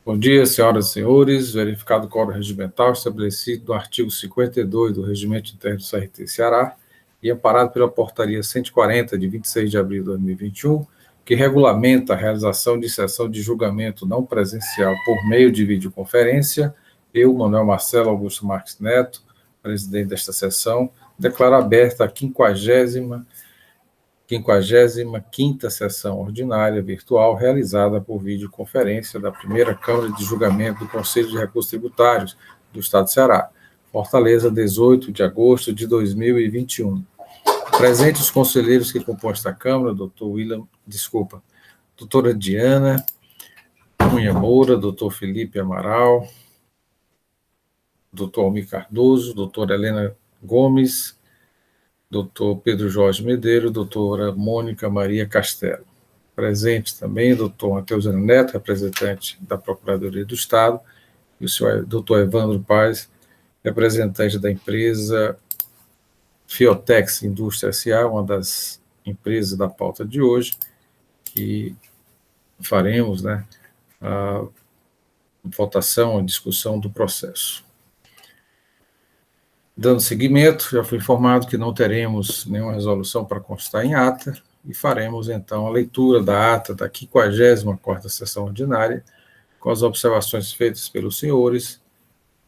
Bom dia, senhoras e senhores. Verificado o quórum regimental estabelecido no artigo 52 do Regimento Interno do CRT Ceará e amparado pela Portaria 140, de 26 de abril de 2021, que regulamenta a realização de sessão de julgamento não presencial por meio de videoconferência, eu, Manuel Marcelo Augusto Marques Neto, presidente desta sessão, declaro aberta a 55ª sessão ordinária virtual realizada por videoconferência da primeira Câmara de Julgamento do Conselho de Recursos Tributários do Estado do Ceará, Fortaleza, 18 de agosto de 2021. Presentes os conselheiros que compõem esta Câmara, doutora Diana Cunha Moura, doutor Felipe Amaral, doutor Almir Cardoso, doutora Helena Gomes, doutor Pedro Jorge Medeiros, doutora Mônica Maria Castelo. Presente também, doutor Matheus Neto, representante da Procuradoria do Estado, e o senhor doutor Evandro Paz, representante da empresa Fiotex Indústria S.A., uma das empresas da pauta de hoje, que faremos, a votação, a discussão do processo. Dando seguimento, já fui informado que não teremos nenhuma resolução para constar em ata, e faremos, então, a leitura da ata da 54ª sessão ordinária, com as observações feitas pelos senhores,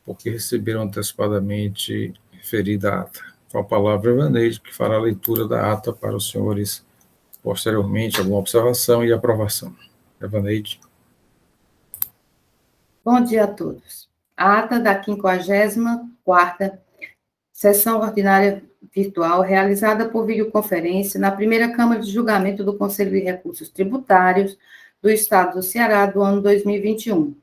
porque receberam antecipadamente referida ata. Com a palavra, Evaneide, que fará a leitura da ata para os senhores, posteriormente, alguma observação e aprovação. Evaneide. Bom dia a todos. A ata da 54ª sessão ordinária virtual realizada por videoconferência na primeira Câmara de Julgamento do Conselho de Recursos Tributários do Estado do Ceará do ano 2021.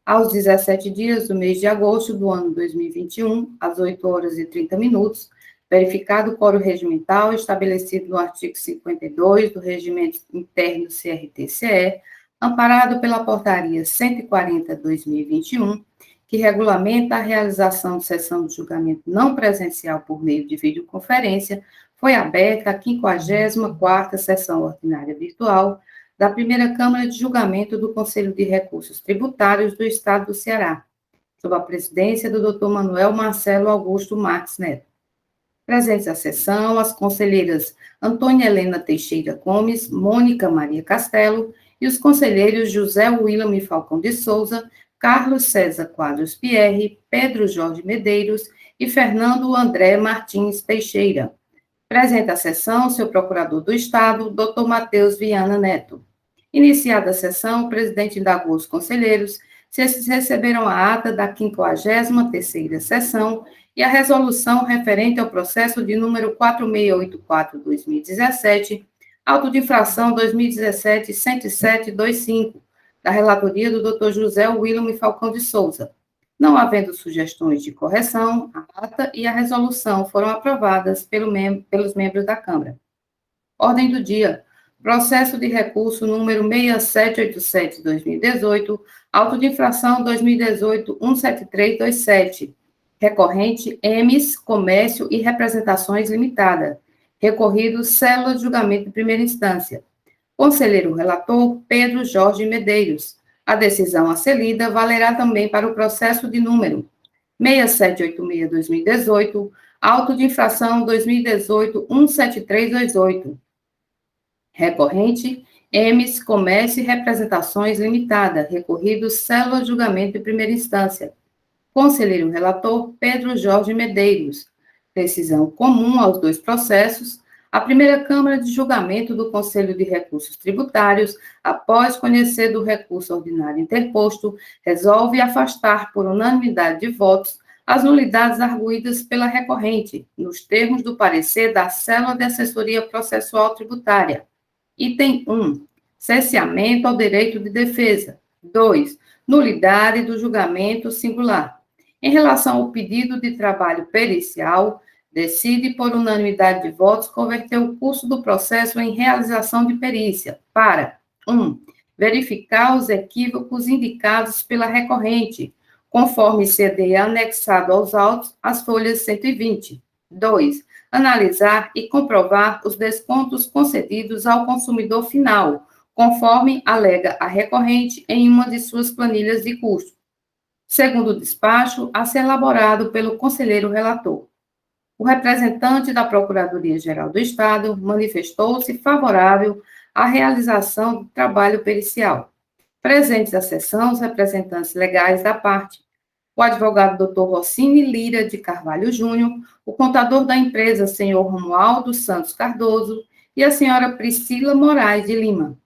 Aos 17 dias do mês de agosto do ano 2021, às 8h30, verificado o quórum regimental estabelecido no artigo 52 do Regimento Interno do CRT-CE, amparado pela Portaria 140/2021, que regulamenta a realização de sessão de julgamento não presencial por meio de videoconferência, foi aberta a 54ª sessão ordinária virtual da primeira Câmara de Julgamento do Conselho de Recursos Tributários do Estado do Ceará, sob a presidência do Dr. Manuel Marcelo Augusto Marques Neto. Presentes à sessão, as conselheiras Antônia Helena Teixeira Gomes, Mônica Maria Castelo e os conselheiros José William Falcão de Souza, Carlos César Quadros Pierre, Pedro Jorge Medeiros e Fernando André Martins Teixeira. Presente à sessão, seu procurador do Estado, Dr. Matheus Viana Neto. Iniciada a sessão, o presidente indagou os conselheiros se esses receberam a ata da 53ª sessão e a resolução referente ao processo de número 4684/2017, auto de infração 2017-10725, da relatoria do Dr. José William Falcão de Souza. Não havendo sugestões de correção, a ata e a resolução foram aprovadas pelos membros da Câmara. Ordem do dia. Processo de recurso número 6787/2018, auto de infração 2018-17327, recorrente EMES, Comércio e Representações Limitada, recorrido Célula de Julgamento de Primeira Instância. Conselheiro relator, Pedro Jorge Medeiros. A decisão a ser lida valerá também para o processo de número 6786/2018, auto de infração 2018-17328. Recorrente, EMES, Comércio e Representações Limitada, recorrido Célula de Julgamento de Primeira Instância. Conselheiro relator, Pedro Jorge Medeiros. Decisão comum aos dois processos. A primeira Câmara de Julgamento do Conselho de Recursos Tributários, após conhecer do recurso ordinário interposto, resolve afastar por unanimidade de votos as nulidades arguidas pela recorrente, nos termos do parecer da Célula de Assessoria Processual Tributária. Item 1. Cesseamento ao direito de defesa. 2. Nulidade do julgamento singular. Em relação ao pedido de trabalho pericial, decide por unanimidade de votos converter o curso do processo em realização de perícia para 1. Verificar os equívocos indicados pela recorrente, conforme CD anexado aos autos, as folhas 120. 2. Analisar e comprovar os descontos concedidos ao consumidor final, conforme alega a recorrente em uma de suas planilhas de custo, segundo o despacho a ser elaborado pelo conselheiro relator. O representante da Procuradoria-Geral do Estado manifestou-se favorável à realização do trabalho pericial. Presentes à sessão os representantes legais da parte, o advogado Dr. Rossini Lira de Carvalho Júnior, o contador da empresa, senhor Romualdo Santos Cardoso, e a senhora Priscila Moraes de Lima.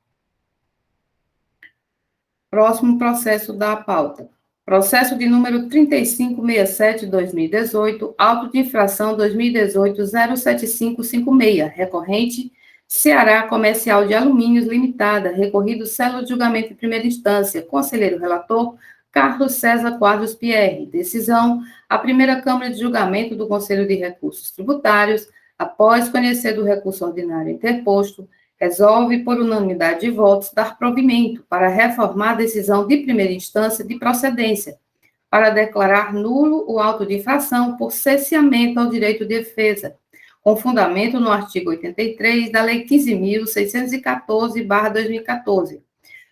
Próximo processo da pauta. Processo de número 3567-2018, auto de infração 2018-07556, recorrente Ceará Comercial de Alumínios Limitada, recorrido célula de julgamento em primeira instância, conselheiro relator, Carlos César Quadros Pierre. Decisão, a primeira Câmara de Julgamento do Conselho de Recursos Tributários, após conhecer do recurso ordinário interposto, resolve, por unanimidade de votos, dar provimento para reformar a decisão de primeira instância de procedência, para declarar nulo o auto de infração por cesseamento ao direito de defesa, com fundamento no artigo 83 da Lei 15.614/2014,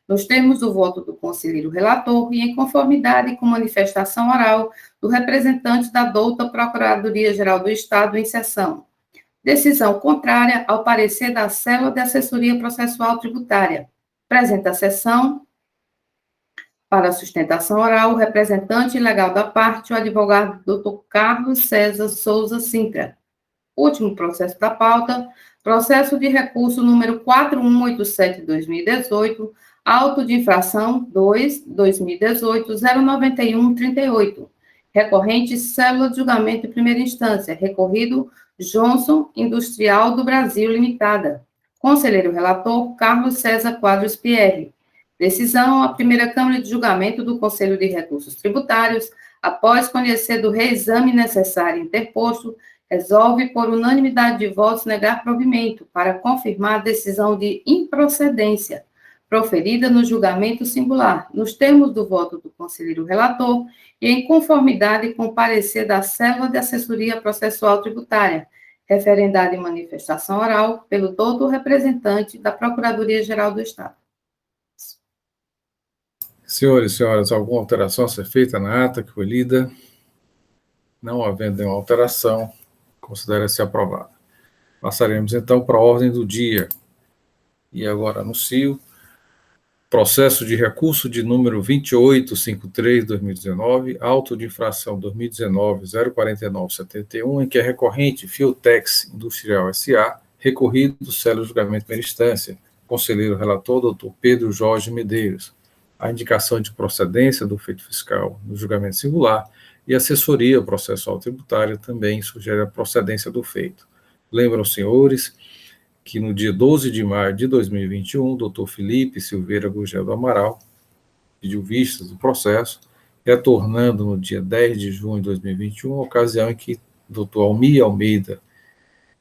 nos termos do voto do conselheiro relator e em conformidade com manifestação oral do representante da douta Procuradoria-Geral do Estado em sessão. Decisão contrária ao parecer da Célula de Assessoria Processual Tributária. Presente a sessão, para sustentação oral, o representante legal da parte, o advogado Dr. Carlos César Souza Sintra. Último processo da pauta, processo de recurso número 4187-2018, auto de infração 2-2018-09138, recorrente célula de julgamento em primeira instância, recorrido Johnson Industrial do Brasil Limitada. Conselheiro relator, Carlos César Quadros Pierre. Decisão, a primeira Câmara de Julgamento do Conselho de Recursos Tributários, após conhecer do reexame necessário interposto, resolve, por unanimidade de votos, negar provimento para confirmar a decisão de improcedência proferida no julgamento singular, nos termos do voto do conselheiro relator e em conformidade com o parecer da Célula de Assessoria Processual Tributária, referendada em manifestação oral pelo doutor representante da Procuradoria-Geral do Estado. Senhores e senhoras, alguma alteração a ser feita na ata que foi lida? Não havendo nenhuma alteração, considera-se aprovada. Passaremos, então, para a ordem do dia. E agora anuncio processo de recurso de número 2853/2019, auto de infração 2019-04971, em que é recorrente Fiotex Industrial S.A., recorrido célula de julgamento de primeira instância, conselheiro relator, doutor Pedro Jorge Medeiros. A indicação de procedência do feito fiscal no julgamento singular e a assessoria processual tributária também sugere a procedência do feito. Lembram, senhores, que no dia 12 de maio de 2021, o doutor Felipe Silveira Gugel do Amaral pediu vistas do processo, retornando no dia 10 de junho de 2021, ocasião em que o doutor Almir Almeida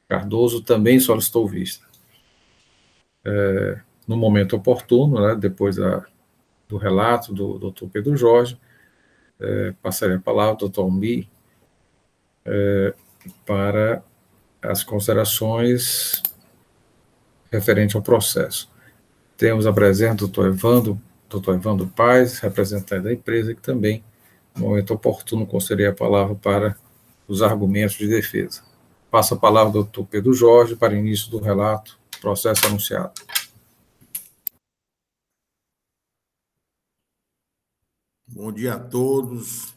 Cardoso também solicitou vista. No momento oportuno, né, depois do relato do doutor Pedro Jorge, passarei a palavra ao doutor Almir para as considerações referente ao processo. Temos a presença do doutor Evandro Paes, representante da empresa, que também, no momento oportuno, concederei a palavra para os argumentos de defesa. Passo a palavra ao doutor Pedro Jorge para início do relato, processo anunciado. Bom dia a todos.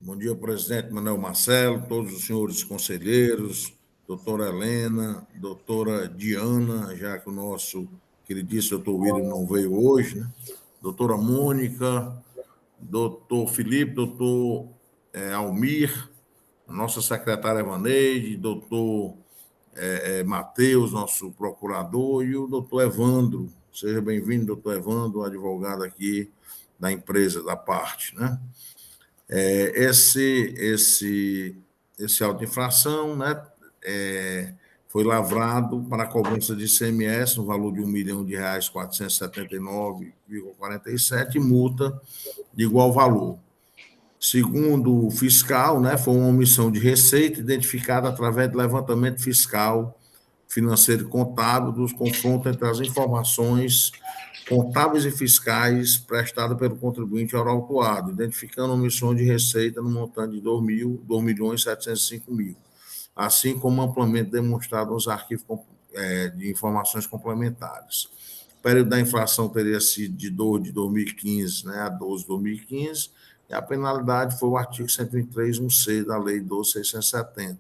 Bom dia, presidente Manuel Marcelo, todos os senhores conselheiros, doutora Helena, doutora Diana, já que o nosso queridíssimo doutor William não veio hoje, né? Doutora Mônica, doutor Felipe, doutor Almir, nossa secretária Evaneide, doutor Matheus, nosso procurador, e o doutor Evandro. Seja bem-vindo, doutor Evandro, advogado aqui da empresa, da parte, né? Esse auto de infração, né, foi lavrado para a cobrança de ICMS no valor de R$ 1.479,47 e multa de igual valor. Segundo o fiscal, né, foi uma omissão de receita identificada através do levantamento fiscal, financeiro e contábil dos confrontos entre as informações contábeis e fiscais prestada pelo contribuinte oral autuado, identificando omissão de receita no montante de 2.705.000, assim como amplamente demonstrado nos arquivos de informações complementares. O período da inflação teria sido de 12 de 2015, né, a 12 de 2015, e a penalidade foi o artigo 123.1c da Lei 12.670.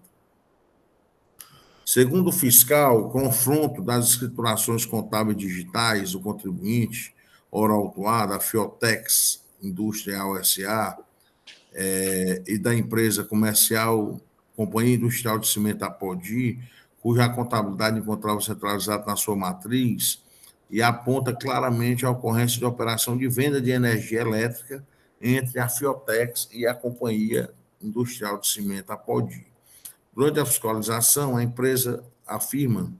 Segundo o fiscal, o confronto das escriturações contábeis digitais do contribuinte oral autuado, a Fiotex Industrial S.A., e da empresa comercial Companhia Industrial de Cimento Apodi, cuja contabilidade encontrava centralizada na sua matriz, e aponta claramente a ocorrência de operação de venda de energia elétrica entre a Fiotex e a Companhia Industrial de Cimento Apodi. Durante a fiscalização, a empresa afirma,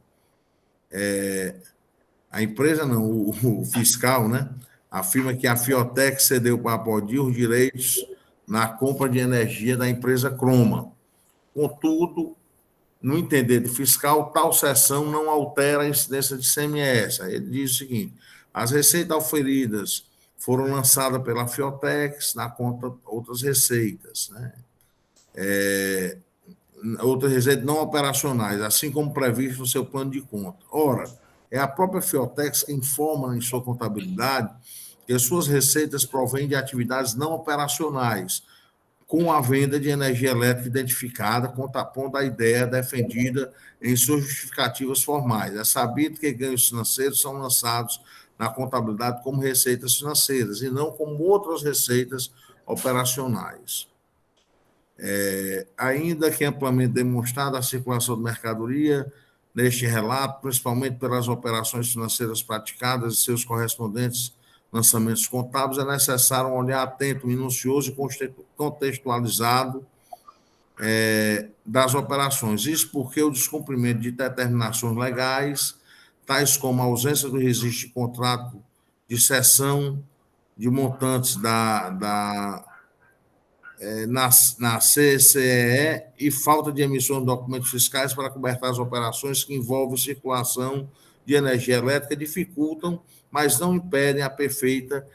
o fiscal, né, afirma que a Fiotex cedeu para a Apodi os direitos na compra de energia da empresa Croma. Contudo, no entender do fiscal, tal cessão não altera a incidência de ICMS. Ele diz o seguinte: as receitas auferidas foram lançadas pela Fiotex na conta outras receitas, né? Outras receitas não operacionais, assim como previsto no seu plano de conta. Ora, é a própria Fiotex que informa em sua contabilidade que as suas receitas provêm de atividades não operacionais, com a venda de energia elétrica identificada, contrapondo a ideia defendida em suas justificativas formais. É sabido que ganhos financeiros são lançados na contabilidade como receitas financeiras e não como outras receitas operacionais. Ainda que amplamente demonstrada a circulação de mercadoria neste relato, principalmente pelas operações financeiras praticadas e seus correspondentes lançamentos contábeis, é necessário um olhar atento, minucioso e contextualizado das operações. Isso porque o descumprimento de determinações legais, tais como a ausência do registro de contrato de cessão de montantes na CCEE e falta de emissão de documentos fiscais para cobertar as operações que envolvem circulação de energia elétrica dificultam, mas não impedem a perfeita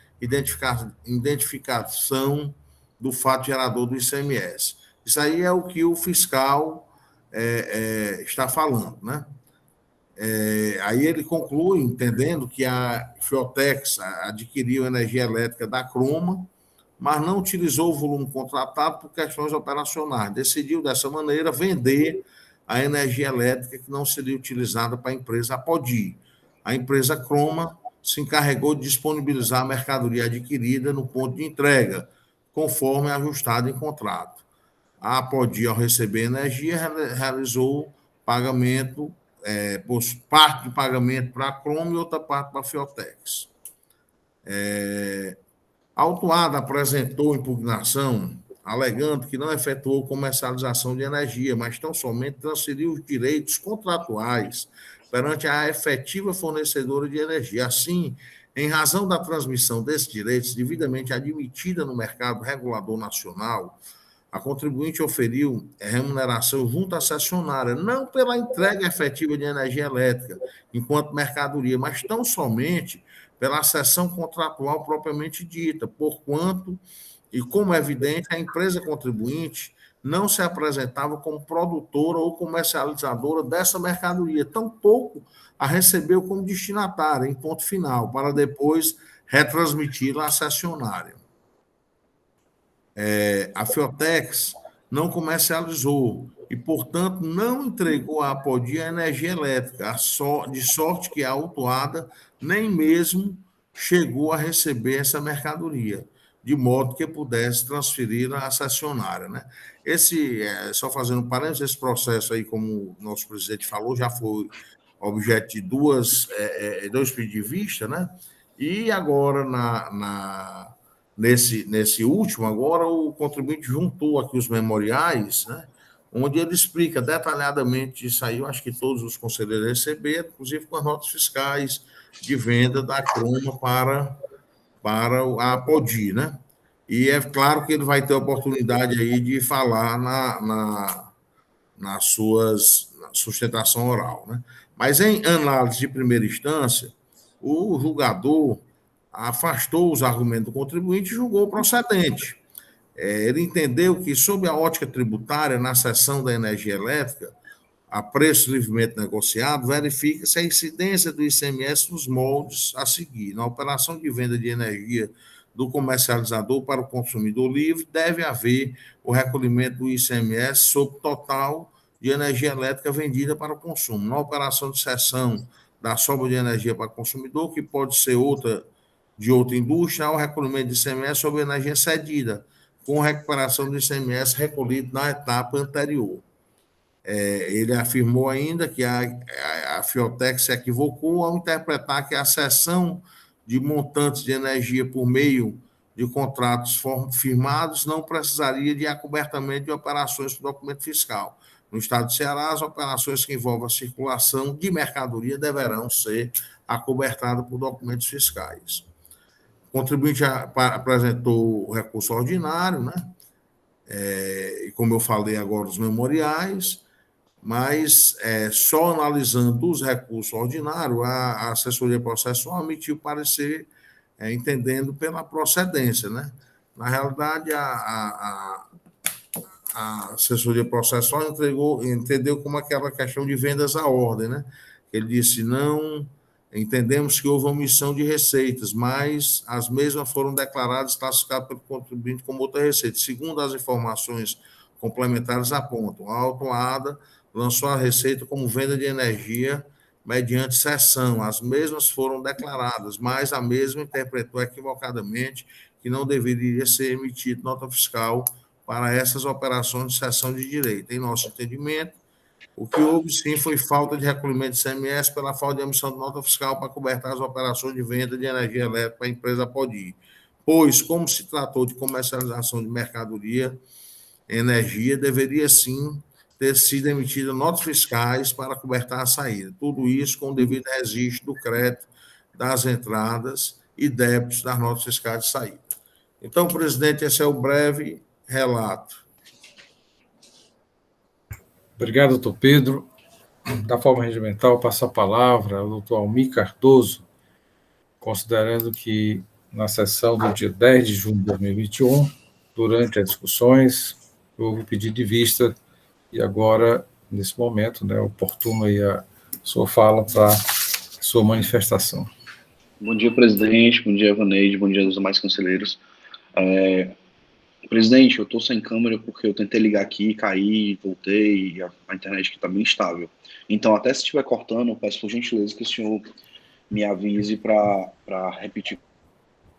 identificação do fato gerador do ICMS. Isso aí é o que o fiscal está falando, né? Aí ele conclui, entendendo que a Fiotex adquiriu energia elétrica da Croma, mas não utilizou o volume contratado por questões operacionais. Decidiu, dessa maneira, vender a energia elétrica que não seria utilizada para a empresa Apodi. A empresa Croma se encarregou de disponibilizar a mercadoria adquirida no ponto de entrega, conforme ajustado em contrato. A Apodi, ao receber energia, realizou pagamento, parte do pagamento para a Croma e outra parte para a Fiotex. A autuada apresentou impugnação, alegando que não efetuou comercialização de energia, mas tão somente transferiu os direitos contratuais perante a efetiva fornecedora de energia. Assim, em razão da transmissão desses direitos devidamente admitida no mercado regulador nacional, a contribuinte oferiu remuneração junto à cessionária, não pela entrega efetiva de energia elétrica enquanto mercadoria, mas tão somente pela cessão contratual propriamente dita, porquanto, e como é evidente, a empresa contribuinte não se apresentava como produtora ou comercializadora dessa mercadoria, tampouco a recebeu como destinatária, em ponto final, para depois retransmiti-la à cessionária. A Fiotex não comercializou e, portanto, não entregou à Apodi a energia elétrica, de sorte que a autuada nem mesmo chegou a receber essa mercadoria, de modo que pudesse transferi-la à cessionária, né? Só fazendo um parênteses, esse processo aí, como o nosso presidente falou, já foi objeto de dois pedidos de vista, né? E agora, nesse último, agora o contribuinte juntou aqui os memoriais, né, onde ele explica detalhadamente isso aí. Eu acho que todos os conselheiros receberam, inclusive com as notas fiscais de venda da Croma para a Apodi, né? E é claro que ele vai ter a oportunidade aí de falar na sustentação oral, né? Mas em análise de primeira instância, o julgador afastou os argumentos do contribuinte e julgou procedente. Ele entendeu que, sob a ótica tributária, na seção da energia elétrica, a preço livremente negociado, verifica-se a incidência do ICMS nos moldes a seguir. Na operação de venda de energia do comercializador para o consumidor livre, deve haver o recolhimento do ICMS sobre o total de energia elétrica vendida para o consumo. Na operação de cessão da sobra de energia para o consumidor, que pode ser de outra indústria, há o recolhimento de ICMS sobre a energia cedida, com recuperação do ICMS recolhido na etapa anterior. Ele afirmou ainda que a Fiotec se equivocou ao interpretar que a cessão de montantes de energia por meio de contratos firmados não precisaria de acobertamento de operações por documento fiscal. No estado de Ceará, as operações que envolvem a circulação de mercadoria deverão ser acobertadas por documentos fiscais. O contribuinte apresentou o recurso ordinário, né? E como eu falei agora, os memoriais, mas só analisando os recursos ordinários, a assessoria processual emitiu parecer entendendo pela procedência, né? Na realidade, a assessoria processual entendeu como aquela questão de vendas à ordem, né? Ele disse, não entendemos que houve omissão de receitas, mas as mesmas foram declaradas, classificadas pelo contribuinte como outra receita. Segundo as informações complementares apontam, a autuada lançou a receita como venda de energia mediante cessão. As mesmas foram declaradas, mas a mesma interpretou equivocadamente que não deveria ser emitida nota fiscal para essas operações de cessão de direito. Em nosso entendimento, o que houve, sim, foi falta de recolhimento de ICMS pela falta de emissão de nota fiscal para cobertar as operações de venda de energia elétrica para a empresa Podi. Pois, como se tratou de comercialização de mercadoria, energia, deveria, sim, ter sido emitida notas fiscais para cobertar a saída. Tudo isso com o devido registro do crédito das entradas e débitos das notas fiscais de saída. Então, presidente, esse é o breve relato. Obrigado, doutor Pedro. Da forma regimental, passo a palavra ao doutor Almir Cardoso, considerando que na sessão do dia 10 de junho de 2021, durante as discussões, houve pedido de vista e agora, nesse momento, né, oportuno aí a sua fala para a sua manifestação. Bom dia, presidente. Bom dia, Evaneide. Bom dia aos demais conselheiros. Presidente, eu estou sem câmera porque eu tentei ligar aqui, caí, voltei, e a internet aqui está bem instável. Então, até se estiver cortando, eu peço por gentileza que o senhor me avise para repetir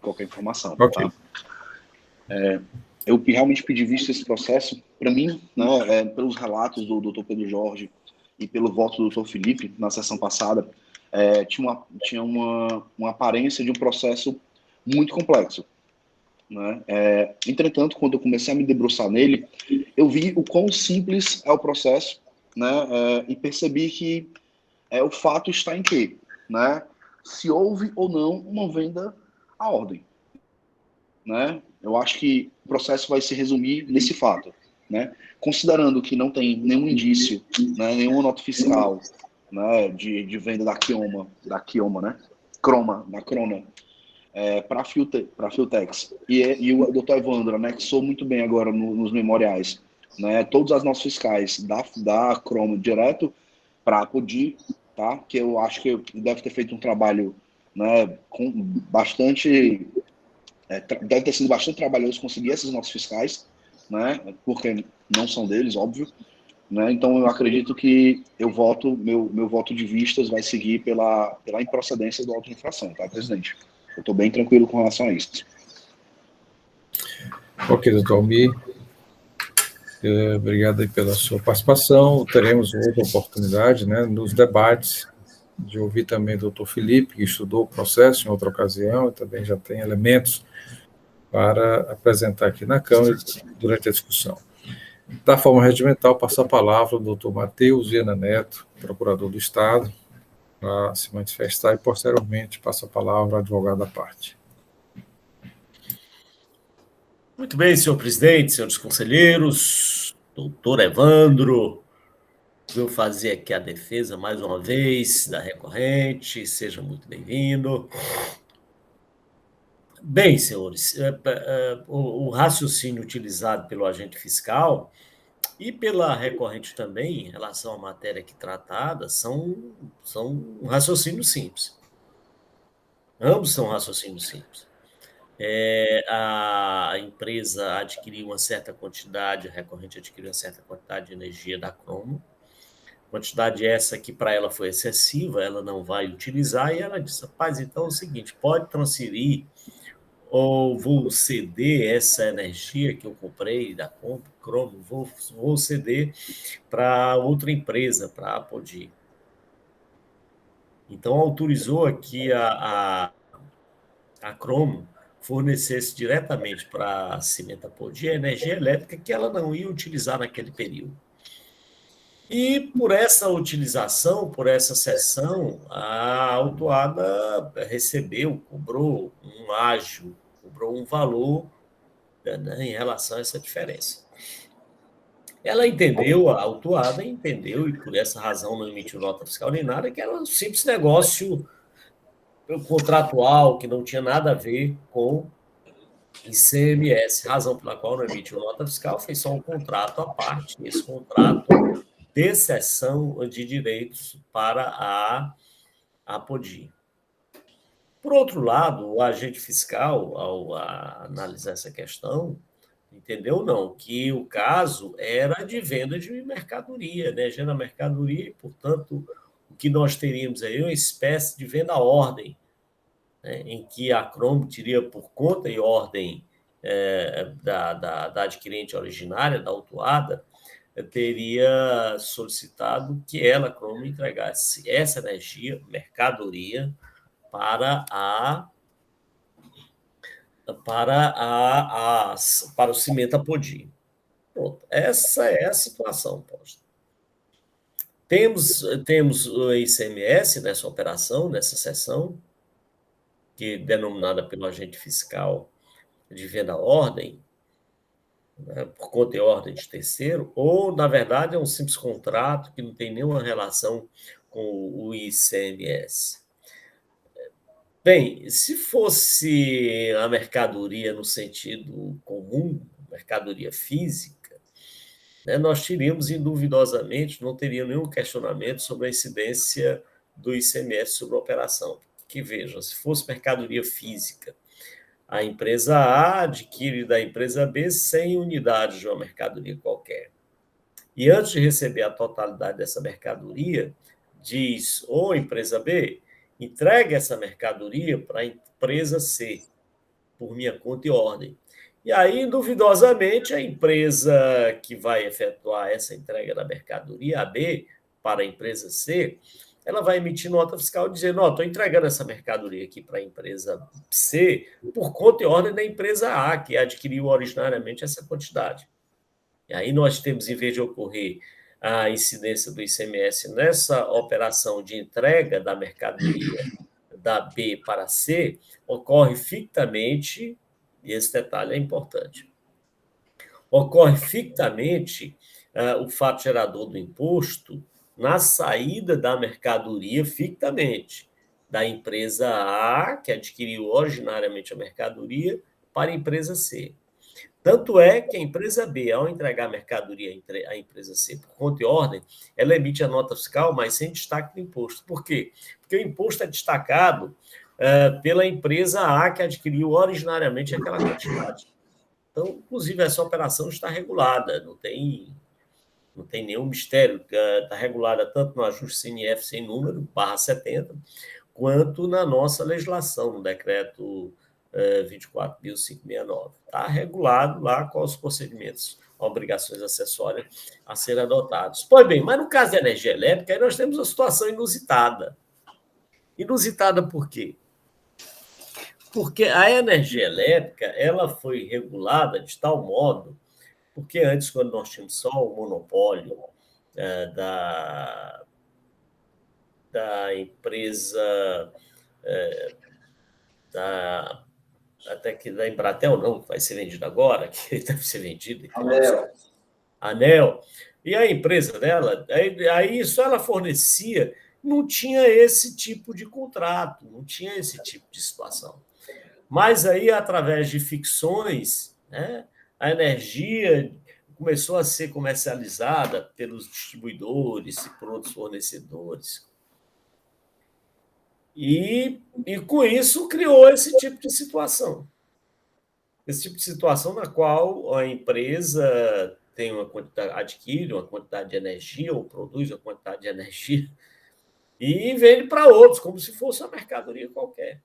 qualquer informação. Ok. Tá? Eu realmente pedi vista esse processo. Para mim, né, pelos relatos do doutor Pedro Jorge e pelo voto do doutor Felipe na sessão passada, tinha uma aparência de um processo muito complexo. Né? Entretanto, quando eu comecei a me debruçar nele, eu vi o quão simples é o processo, né? E percebi que o fato está em quê? Né? Se houve ou não uma venda à ordem. Né? Eu acho que o processo vai se resumir nesse fato. Né? Considerando que não tem nenhum indício, né, nenhuma nota fiscal, né, de venda da Kioma, né? Da Crona, para a Fiutex, e o doutor Evandro anexou muito bem agora nos memoriais, né, todas as notas fiscais da Croma direto para a Podi, tá, que eu acho que deve ter feito um trabalho, né, com bastante, deve ter sido bastante trabalhoso conseguir essas notas fiscais, né, porque não são deles, óbvio, né, então eu acredito que meu voto de vistas vai seguir pela improcedência do auto de infração, tá, presidente? Eu estou bem tranquilo com relação a isso. Ok, doutor Almir. Obrigado aí pela sua participação. Teremos outra oportunidade, né, nos debates, de ouvir também o doutor Felipe, que estudou o processo em outra ocasião e também já tem elementos para apresentar aqui na Câmara durante a discussão. Da forma regimental, passo a palavra ao doutor Matheus Viana Neto, procurador do Estado, para se manifestar e, posteriormente, passo a palavra ao advogado da parte. Muito bem, senhor presidente, senhores conselheiros, doutor Evandro, Vou fazer aqui a defesa mais uma vez da recorrente. Seja muito bem-vindo. Bem, senhores, o raciocínio utilizado pelo agente fiscal e pela recorrente também, em relação à matéria aqui tratada, são um raciocínio simples. Ambos são raciocínios simples. A empresa adquiriu uma certa quantidade, a recorrente adquiriu uma certa quantidade de energia da Cromo, quantidade essa que para ela foi excessiva, ela não vai utilizar, e ela disse, rapaz, então é o seguinte, pode transferir ou vou ceder essa energia que eu comprei da Cromo, vou ceder para outra empresa, para a Apodi. Então, autorizou aqui a Cromo fornecesse diretamente para a Cimenta Apodi a energia elétrica que ela não ia utilizar naquele período. E por essa utilização, por essa cessão, a autuada recebeu, cobrou um ágio, cobrou um valor, né, em relação a essa diferença. Ela entendeu, a autuada entendeu, e por essa razão não emitiu nota fiscal nem nada, que era um simples negócio contratual, que não tinha nada a ver com ICMS, razão pela qual não emitiu nota fiscal, fez só um contrato à parte, esse contrato de cessão de direitos para a Apodi. Por outro lado, o agente fiscal, ao analisar essa questão, entendeu não, que o caso era de venda de mercadoria, né? Gera mercadoria, e, portanto, o que nós teríamos aí é uma espécie de venda à ordem, né? Em que a Cromo teria por conta e ordem da adquirente originária, da autuada, teria solicitado que ela, Cromo, entregasse essa energia, mercadoria, para o Cimenta Apodi. Pronto. Essa é a situação posta. Temos o ICMS nessa operação, nessa seção, que é denominada pelo agente fiscal de venda à ordem, né, por conta e ordem de terceiro, ou, na verdade, é um simples contrato que não tem nenhuma relação com o ICMS. Bem, se fosse a mercadoria no sentido comum, mercadoria física, né, nós teríamos, induvidosamente, não teria nenhum questionamento sobre a incidência do ICMS sobre a operação. Que veja, se fosse mercadoria física, a empresa A adquire da empresa B 100 unidades de uma mercadoria qualquer. E antes de receber a totalidade dessa mercadoria, diz, ô empresa B, entregue essa mercadoria para a empresa C, por minha conta e ordem. E aí, duvidosamente, a empresa que vai efetuar essa entrega da mercadoria, a B, para a empresa C, ela vai emitir nota fiscal dizendo, estou entregando essa mercadoria aqui para a empresa C por conta e ordem da empresa A, que adquiriu originariamente essa quantidade. E aí nós temos, em vez de ocorrer a incidência do ICMS nessa operação de entrega da mercadoria da B para C, ocorre fictamente, e esse detalhe é importante, ocorre fictamente o fato gerador do imposto na saída da mercadoria fictamente, da empresa A, que adquiriu originariamente a mercadoria, para a empresa C. Tanto é que a empresa B, ao entregar a mercadoria à empresa C por conta e ordem, ela emite a nota fiscal, mas sem destaque do imposto. Por quê? Porque o imposto é destacado pela empresa A, que adquiriu originariamente aquela quantidade. Então, inclusive, essa operação está regulada, não tem nenhum mistério, está regulada tanto no ajuste CNF sem número, /70, quanto na nossa legislação, no decreto 24.569. Está regulado lá quais os procedimentos, obrigações acessórias a serem adotados. Pois bem, mas no caso da energia elétrica, aí nós temos uma situação inusitada. Inusitada por quê? Porque a energia elétrica ela foi regulada de tal modo, porque antes, quando nós tínhamos só o monopólio da empresa até que da Embratel não, que vai ser vendido agora, que deve ser vendido. Anel. Anel. E a empresa dela, aí só ela fornecia, não tinha esse tipo de contrato, não tinha esse tipo de situação. Mas aí, através de ficções, né, a energia começou a ser comercializada pelos distribuidores e por outros fornecedores. E com isso criou esse tipo de situação. Esse tipo de situação na qual a empresa tem adquire uma quantidade de energia ou produz uma quantidade de energia e vende para outros, como se fosse uma mercadoria qualquer.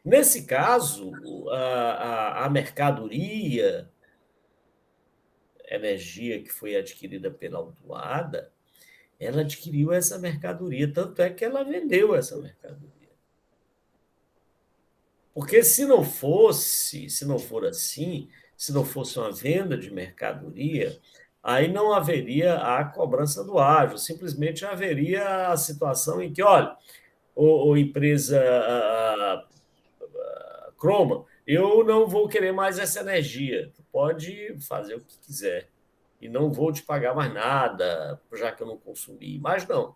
Nesse caso, a mercadoria, energia que foi adquirida pela autuada, ela adquiriu essa mercadoria, tanto é que ela vendeu essa mercadoria. Porque se não for assim, se não fosse uma venda de mercadoria, aí não haveria a cobrança do ágio, simplesmente haveria a situação em que, olha, ou empresa Croma, eu não vou querer mais essa energia, tu pode fazer o que quiser, e não vou te pagar mais nada, já que eu não consumi, mas não.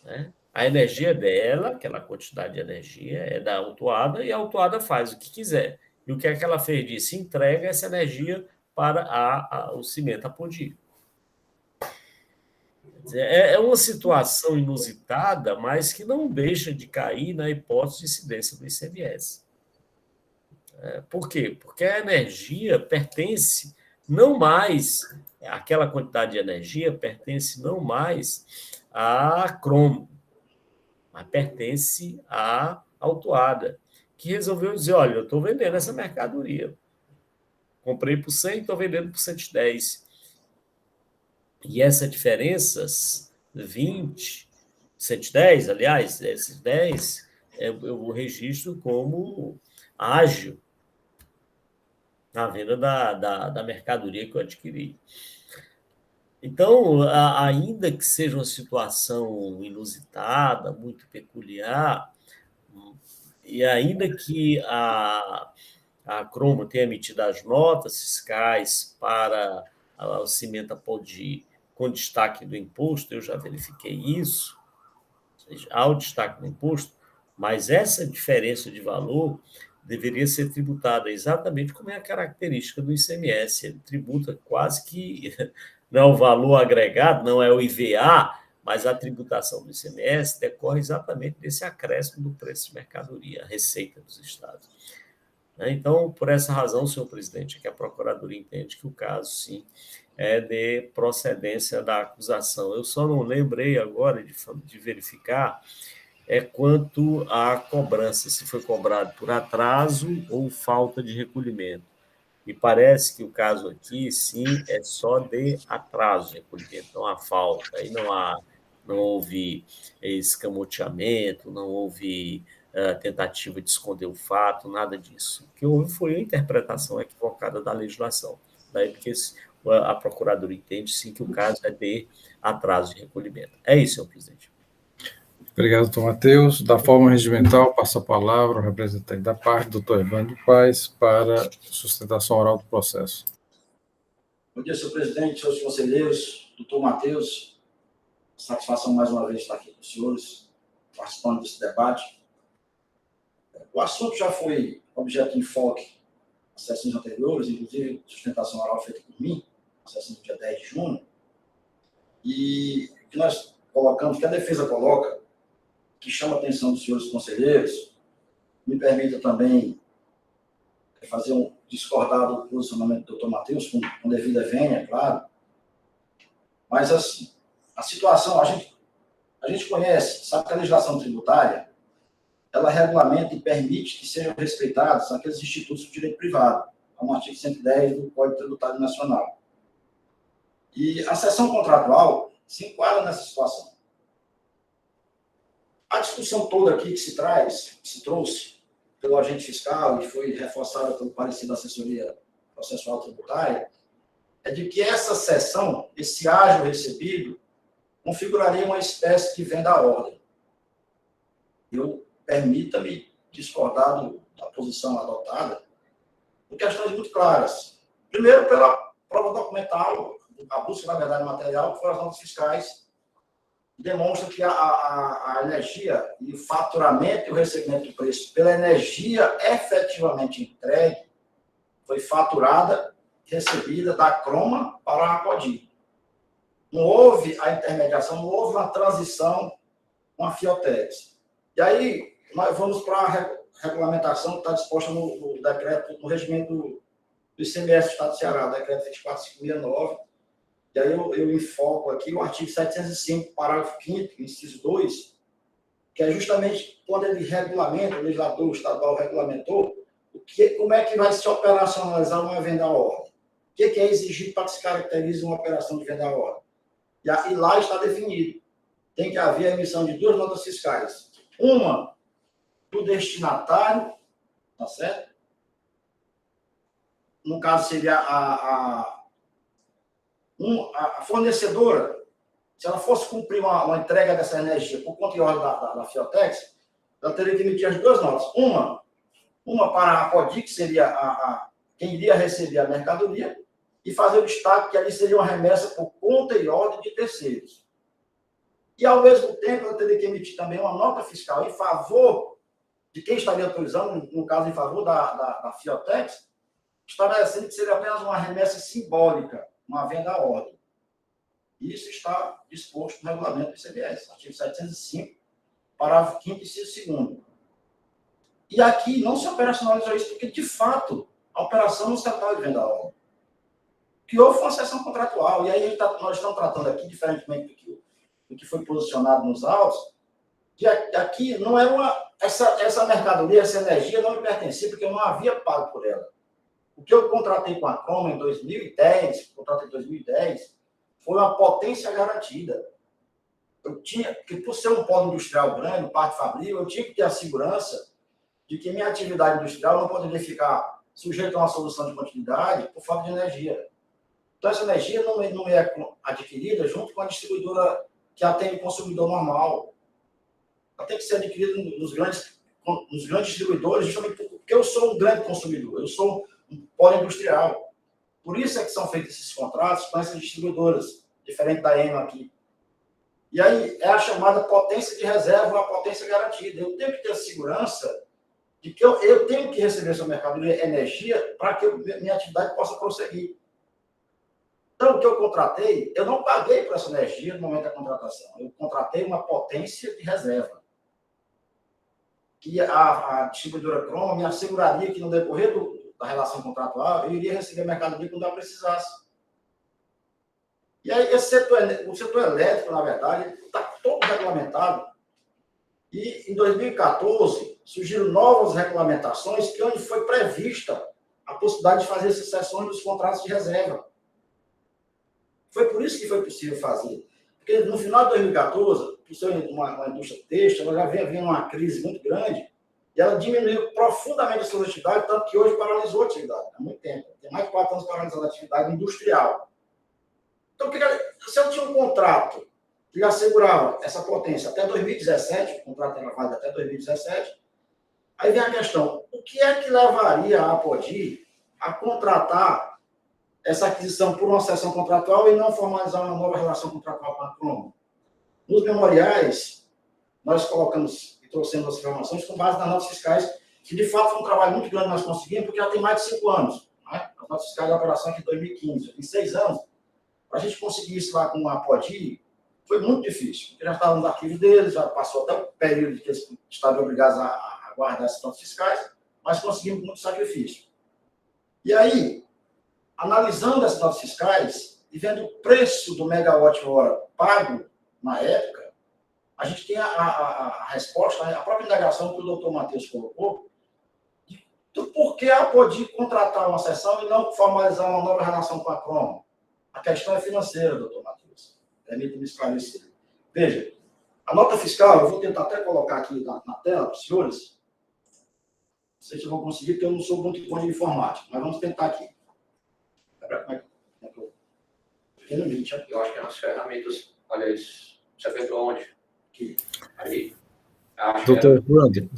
Né? A energia dela, aquela quantidade de energia, é da autuada e a autuada faz o que quiser. E o que é que ela fez disso? Entrega essa energia para o cimento Apodi. É uma situação inusitada, mas que não deixa de cair na hipótese de incidência do ICMS. Por quê? Porque a energia pertence não mais, aquela quantidade de energia pertence não mais à Cromo, mas pertence à autuada, que resolveu dizer, olha, eu estou vendendo essa mercadoria. Comprei por 100, estou vendendo por 110. E essa diferença, 20, 110, aliás, esses 10, eu registro como ágio na venda da mercadoria que eu adquiri. Então, ainda que seja uma situação inusitada, muito peculiar, e ainda que a Croma tenha emitido as notas fiscais para o cimento Apodi com destaque do imposto, eu já verifiquei isso, ou seja, há o destaque do imposto, mas essa diferença de valor deveria ser tributada exatamente como é a característica do ICMS. Ele tributa quase que, não é o valor agregado, não é o IVA, mas a tributação do ICMS decorre exatamente desse acréscimo do preço de mercadoria, a receita dos estados. Então, por essa razão, senhor presidente, que a Procuradoria entende que o caso, sim, é de procedência da acusação. Eu só não lembrei agora de verificar quanto à cobrança, se foi cobrado por atraso ou falta de recolhimento. E parece que o caso aqui, sim, é só de atraso de recolhimento, não há falta, aí não houve escamoteamento, não houve tentativa de esconder o fato, nada disso. O que houve foi a interpretação equivocada da legislação. Daí porque a Procuradoria entende, sim, que o caso é de atraso de recolhimento. É isso, senhor presidente. Obrigado, doutor Matheus. Da forma regimental, passo a palavra ao representante da parte, doutor Evandro Paes, para sustentação oral do processo. Bom dia, senhor presidente, senhores conselheiros, doutor Matheus. Satisfação mais uma vez estar aqui com os senhores, participando desse debate. O assunto já foi objeto de enfoque nas sessões anteriores, inclusive sustentação oral feita por mim, na sessão do dia 10 de junho, e o que nós colocamos, que a defesa coloca, que chama a atenção dos senhores conselheiros, me permita também fazer discordar do posicionamento do doutor Matheus, com devida vênia, claro. Mas, assim, a situação, a gente conhece, sabe que a legislação tributária, ela regulamenta e permite que sejam respeitados aqueles institutos de direito privado, como o artigo 110 do Código Tributário Nacional. E a seção contratual se enquadra nessa situação. A discussão toda aqui que se trouxe pelo agente fiscal e foi reforçada pelo parecer da assessoria processual tributária, é de que essa seção, esse ágio recebido, configuraria uma espécie de venda à ordem. Permita-me discordar da posição adotada por questões muito claras. Primeiro, pela prova documental, a busca da verdade material, que foram as notas fiscais, demonstra que a energia e o faturamento e o recebimento do preço pela energia efetivamente entregue foi faturada, recebida da Croma para a Apodi. Não houve a intermediação, não houve uma transição com a Fiotex. E aí, nós vamos para a regulamentação que está disposta no decreto, no regimento do ICMS do Estado do Ceará, decreto 24569. E aí eu enfoco aqui o artigo 705, parágrafo 5º, inciso 2, que é justamente quando ele regulamenta, o legislador estadual regulamentou, como é que vai se operacionalizar uma venda à ordem. O que é exigido para que se caracterize uma operação de venda à ordem. E lá está definido. Tem que haver a emissão de 2 notas fiscais. Uma do destinatário, tá certo? No caso, seria a fornecedora, se ela fosse cumprir uma entrega dessa energia por conta e ordem da Fiotex, ela teria que emitir as 2 notas. Uma para a Apodi, que seria quem iria receber a mercadoria, e fazer o destaque que ali seria uma remessa por conta e ordem de terceiros. E, ao mesmo tempo, ela teria que emitir também uma nota fiscal em favor de quem estaria autorizando, no caso, em favor da Fiotex, estabelecendo que seria apenas uma remessa simbólica, uma venda à ordem. Isso está disposto no regulamento do ICMS, artigo 705, parágrafo 5º, inciso 2º. E aqui não se operacionalizou isso, porque, de fato, a operação não se tratava de venda à ordem. O que houve foi uma sessão contratual. E aí nós estamos tratando aqui, diferentemente do que foi posicionado nos autos, que aqui não é essa mercadoria, essa energia não me pertencia, porque eu não havia pago por ela. O que eu contratei com a Croma em 2010, foi uma potência garantida. Eu tinha, que por ser um polo industrial grande, parte fabril, eu tinha que ter a segurança de que minha atividade industrial não poderia ficar sujeita a uma solução de continuidade por falta de energia. Então, essa energia não é adquirida junto com a distribuidora que atende o consumidor normal. Ela tem que ser adquirida nos grandes distribuidores, justamente porque eu sou um grande consumidor, eu sou um polo industrial. Por isso é que são feitos esses contratos com essas distribuidoras, diferente da EMA aqui. E aí é a chamada potência de reserva, a potência garantida. Eu tenho que ter a segurança de que eu tenho que receber essa mercadoria, energia, para que minha atividade possa prosseguir. Então, o que eu contratei, eu não paguei por essa energia no momento da contratação. Eu contratei uma potência de reserva. Que a distribuidora Croma me asseguraria que no decorrer da relação contratual eu iria receber a mercadoria quando eu precisasse. E aí, o setor elétrico, na verdade, está todo regulamentado. E, em 2014, surgiram novas regulamentações que onde foi prevista a possibilidade de fazer essas cessões dos contratos de reserva. Foi por isso que foi possível fazer. Porque no final de 2014, por ser uma indústria têxtil, ela já vinha uma crise muito grande e ela diminuiu profundamente a sua atividade, tanto que hoje paralisou a atividade há muito tempo. Tem mais de 4 anos paralisando a atividade industrial. Então, se eu tinha um contrato que assegurava essa potência até 2017, o contrato era válido até 2017, aí vem a questão, o que é que levaria a Apodi a contratar essa aquisição por uma cessão contratual e não formalizar uma nova relação contratual com a Croma? Nos memoriais, nós colocamos e trouxemos as informações com base nas notas fiscais, que de fato foi um trabalho muito grande que nós conseguimos, porque já tem mais de 5 anos. Né? As notas fiscais da operação aqui em 2015, em 6 anos, para a gente conseguir isso lá com a Apodi, foi muito difícil, porque já estavam nos arquivos deles, já passou até o período que eles estavam obrigados a guardar essas notas fiscais, mas conseguimos muito sacrifício. E aí, analisando essas notas fiscais e vendo o preço do megawatt-hora pago na época, a gente tem a resposta, a própria indagação que o doutor Matheus colocou, do porquê a Apodi contratar uma sessão e não formalizar uma nova relação com a Croma. A questão é financeira, doutor Matheus. Permita-me esclarecer. Veja, a nota fiscal, eu vou tentar até colocar aqui na tela para os senhores. Não sei se eu vou conseguir, porque eu não sou muito bom de informática, mas vamos tentar aqui. Eu acho que nas ferramentas, olha isso, você apertou onde? Aqui. Aí. Doutor Evandro,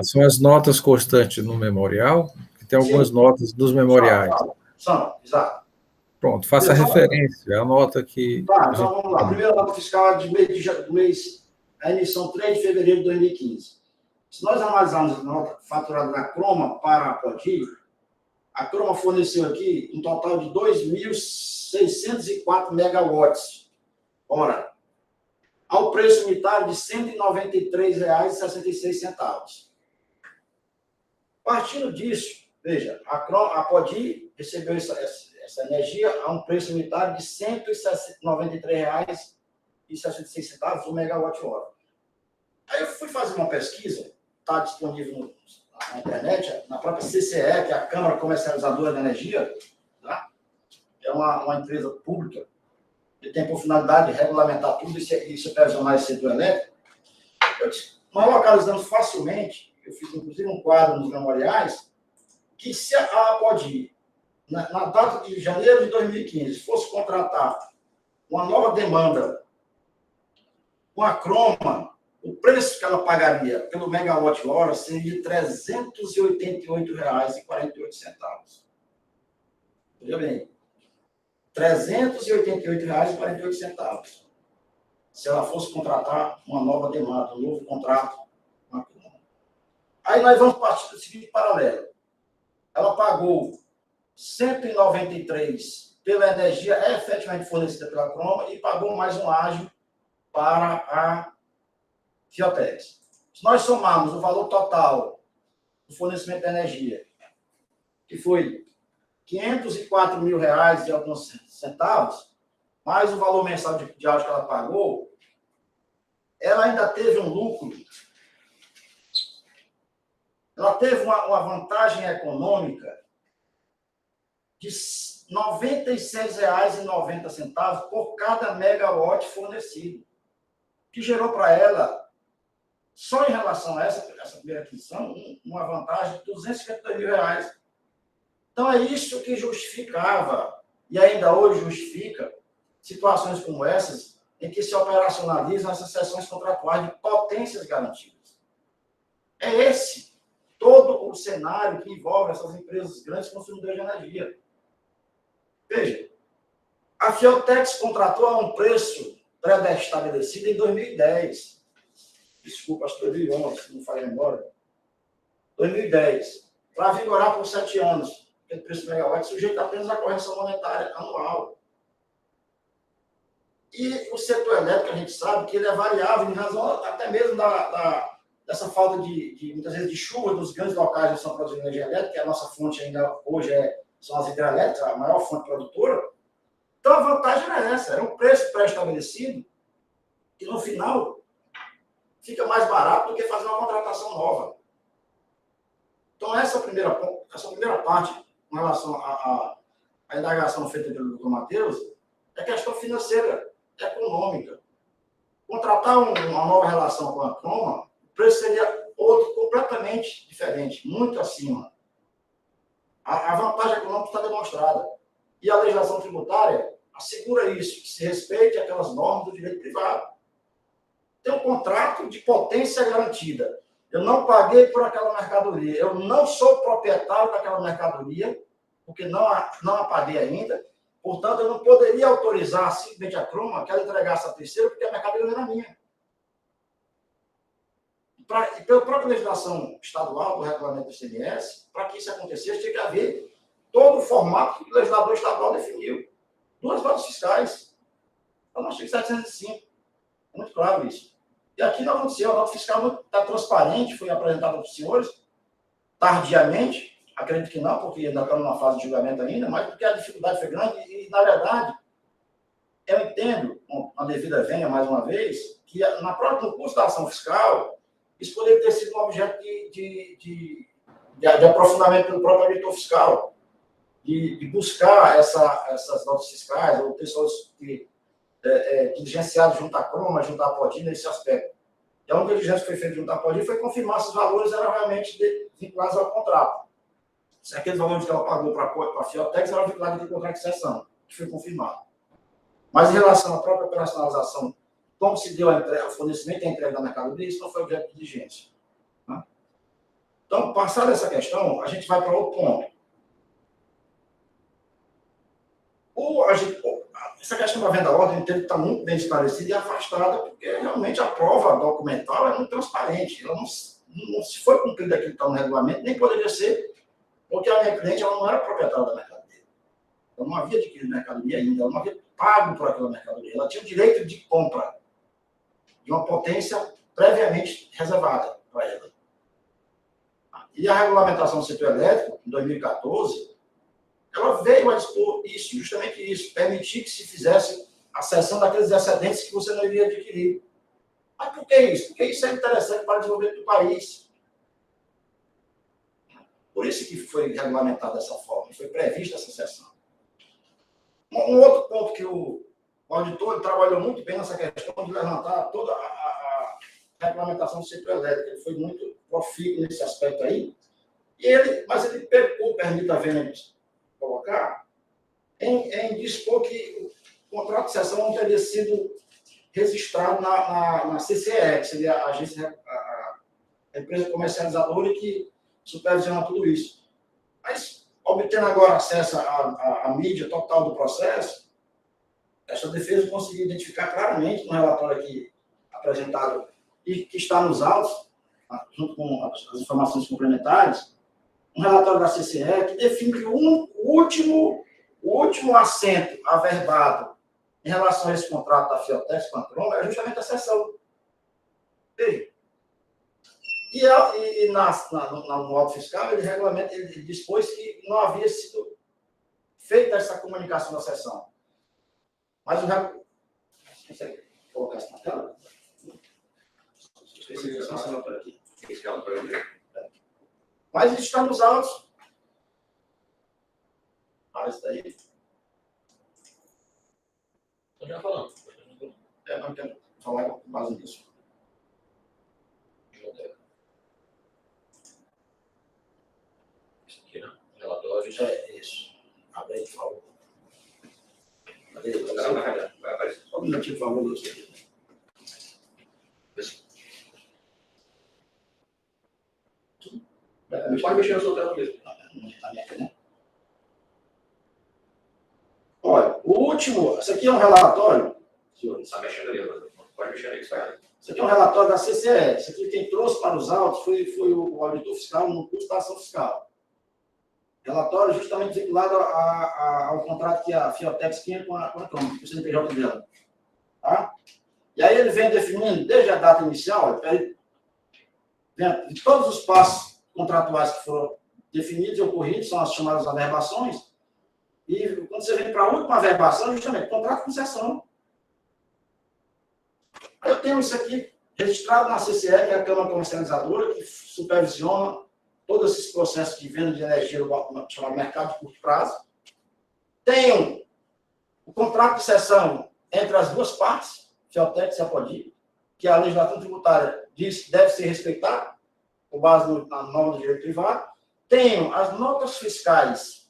são as notas constantes no memorial, que tem algumas notas dos memoriais. São, exato. Pronto, faça a referência, anota que... Tá, então vamos lá. Primeira nota fiscal do mês, a emissão 3 de fevereiro de 2015. Se nós analisarmos a nota faturada da Croma para a Podi, a Croma forneceu aqui um total de 2.604 megawatts hora, ao preço unitário de R$ 193,66. Partindo disso, veja, a Podi recebeu essa energia a um preço unitário de R$ 193,66 por megawatt-hora. Aí eu fui fazer uma pesquisa, está disponível na internet, na própria CCE, que é a Câmara Comercializadora de Energia, tá? É uma empresa pública que tem por finalidade de regulamentar tudo e supervisionar esse setor elétrico. Nós localizamos facilmente, eu fiz inclusive um quadro nos memoriais, que se a Podi, na data de janeiro de 2015, fosse contratar uma nova demanda com a Croma, o preço que ela pagaria pelo megawatt-hora seria de R$ 388,48. Veja bem, R$ 388,48. Se ela fosse contratar uma nova demanda, um novo contrato com a Croma. Aí nós vamos partir do seguinte paralelo. Ela pagou 193 pela energia efetivamente fornecida pela Croma e pagou mais um ágio para a Fiotex. Se nós somarmos o valor total do fornecimento de energia, que foi R$ 504 mil e alguns centavos, mais o valor mensal de ágio que ela pagou, ela ainda teve um lucro, ela teve uma vantagem econômica de R$ 96,90 por cada megawatt fornecido, que gerou para ela, só em relação a essa primeira aquisição, uma vantagem de R$ 252 mil. Então, é isso que justificava, e ainda hoje justifica, situações como essas, em que se operacionalizam essas seções contratuais de potências garantidas. É esse todo o cenário que envolve essas empresas grandes consumidoras de energia. Veja, a Fiotex contratou a um preço pré-estabelecido em 2010. Desculpa, acho que 2011, não falei embora. 2010. Para vigorar por 7 anos. Porque o preço do megawatt sujeito apenas à correção monetária anual. E o setor elétrico, a gente sabe que ele é variável em razão até mesmo dessa falta muitas vezes, de chuva dos grandes locais que são produzindo energia elétrica, que a nossa fonte ainda hoje são as hidrelétricas, a maior fonte produtora. Então, a vantagem era essa, era um preço pré-estabelecido e, no final, fica mais barato do que fazer uma contratação nova. Então, essa primeira parte, em relação à indagação feita pelo Dr. Matheus, é questão financeira, econômica. Contratar uma nova relação com a Croma, o preço seria outro completamente diferente, muito acima. A vantagem econômica está demonstrada. E a legislação tributária assegura isso, que se respeite aquelas normas do direito privado. Tem um contrato de potência garantida. Eu não paguei por aquela mercadoria. Eu não sou proprietário daquela mercadoria, porque não a paguei ainda. Portanto, eu não poderia autorizar simplesmente a Croma que ela entregasse a terceiro, porque a mercadoria não era minha. E pela própria legislação estadual, do regulamento do ICMS, para que isso acontecesse, tinha que haver todo o formato que o legislador estadual definiu. 2 notas fiscais. Então, nós tínhamos 705. É muito claro isso. E aqui não aconteceu. A nota fiscal está transparente, foi apresentada para os senhores, tardiamente. Acredito que não, porque ainda estamos numa fase de julgamento ainda, mas porque a dificuldade foi grande e, na verdade, eu entendo, com a devida venha, mais uma vez, que no curso da ação fiscal, isso poderia ter sido um objeto de aprofundamento pelo próprio auditor fiscal, de buscar essas notas fiscais, ou pessoas diligenciadas junto à Croma, junto à Podi, nesse aspecto. E a única diligência que foi feita junto à Podi foi confirmar se os valores eram realmente vinculados ao contrato. Se aqueles valores que ela pagou para a Fiotex eram vinculados ao contrato de cessão, que foi confirmado. Mas em relação à própria operacionalização, como se deu o fornecimento e a entrega da mercadoria, isso não foi objeto de diligência. Né? Então, passada essa questão, a gente vai para outro ponto. essa questão da venda à ordem tem que estar muito bem esclarecida e afastada, porque realmente a prova documental é muito transparente. Ela não se foi cumprida aquilo que está no regulamento, nem poderia ser, porque a minha cliente ela não era proprietária da mercadoria. Ela não havia adquirido mercadoria ainda, ela não havia pago por aquela mercadoria. Ela tinha o direito de compra de uma potência previamente reservada para ela. E a regulamentação do setor elétrico, em 2014, ela veio a dispor isso, justamente isso, permitir que se fizesse a cessão daqueles excedentes que você não iria adquirir. Mas por que isso? Porque isso é interessante para o desenvolvimento do país. Por isso que foi regulamentado dessa forma, foi prevista essa cessão. Um outro ponto que o auditor trabalhou muito bem nessa questão de levantar toda a regulamentação do setor elétrico. Ele foi muito profícuo nesse aspecto aí. Mas ele pecou, permita a Vênia colocar, em dispor que o contrato de cessão não teria sido registrado na CCE, que seria a agência, a empresa comercializadora que supervisiona tudo isso. Mas, obtendo agora acesso à mídia total do processo, essa defesa conseguiu identificar claramente no relatório aqui apresentado e que está nos autos, junto com as informações complementares, um relatório da CCE que define que o último assento averbado em relação a esse contrato da Fiotex com a Croma é justamente a cessão. Veja. E no auto fiscal, ele dispôs que não havia sido feita essa comunicação da cessão. Mas o consegue colocar isso na tela? Mas isso está nos autos. Isso daí. Estou já falando. Não quero falar com base nisso. Isso aqui, né? Relatórios. Isso. Abre aí, por favor. Vai aparecer. Só um minutinho, por favor, Lúcio. Pode mexer no seu tela mesmo. Olha, o último, isso aqui é um relatório, senhores. Está mexendo ali, pode mexer aí. Isso aqui é um relatório da CCE. Isso aqui quem trouxe para os autos foi o auditor fiscal no curso da ação fiscal. Relatório justamente vinculado ao contrato que a Fiotex tinha com a Croma, com o CNPJ dela. Tá? E aí ele vem definindo, desde a data inicial, de todos os passos contratuais que foram definidos e ocorridos, são as chamadas averbações, e quando você vem para a última averbação, justamente, contrato de concessão. Aí eu tenho isso aqui registrado na CCE, que é a Câmara Comercializadora, que supervisiona todos esses processos de venda de energia chamado mercado de curto prazo. Tenho o contrato de cessão entre as duas partes, Fiotex e Apodi, que a legislação tributária diz que deve ser respeitado, com base na norma do direito privado. Tenho as notas fiscais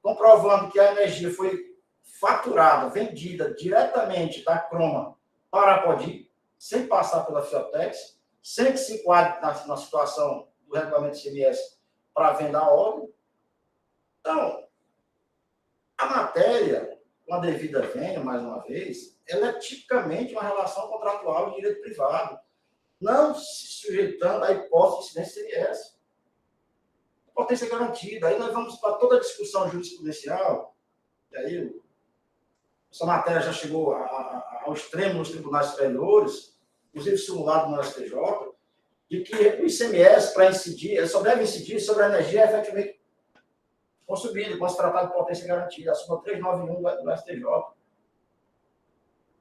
comprovando que a energia foi faturada, vendida diretamente da Croma para a Apodi, sem passar pela Fiotex, sem que se enquadre na situação do regulamento CMS para venda à ordem. Então, a matéria, com a devida vênia, mais uma vez, ela é tipicamente uma relação contratual de direito privado, não se sujeitando à hipótese de incidência CMS. Potência garantida. Aí nós vamos para toda a discussão jurisprudencial, e aí essa matéria já chegou ao extremo nos tribunais superiores, inclusive simulado no STJ, de que o ICMS, para incidir, ele só deve incidir sobre a energia efetivamente consumida, quando se tratar de potência garantida, a súmula 391 do STJ.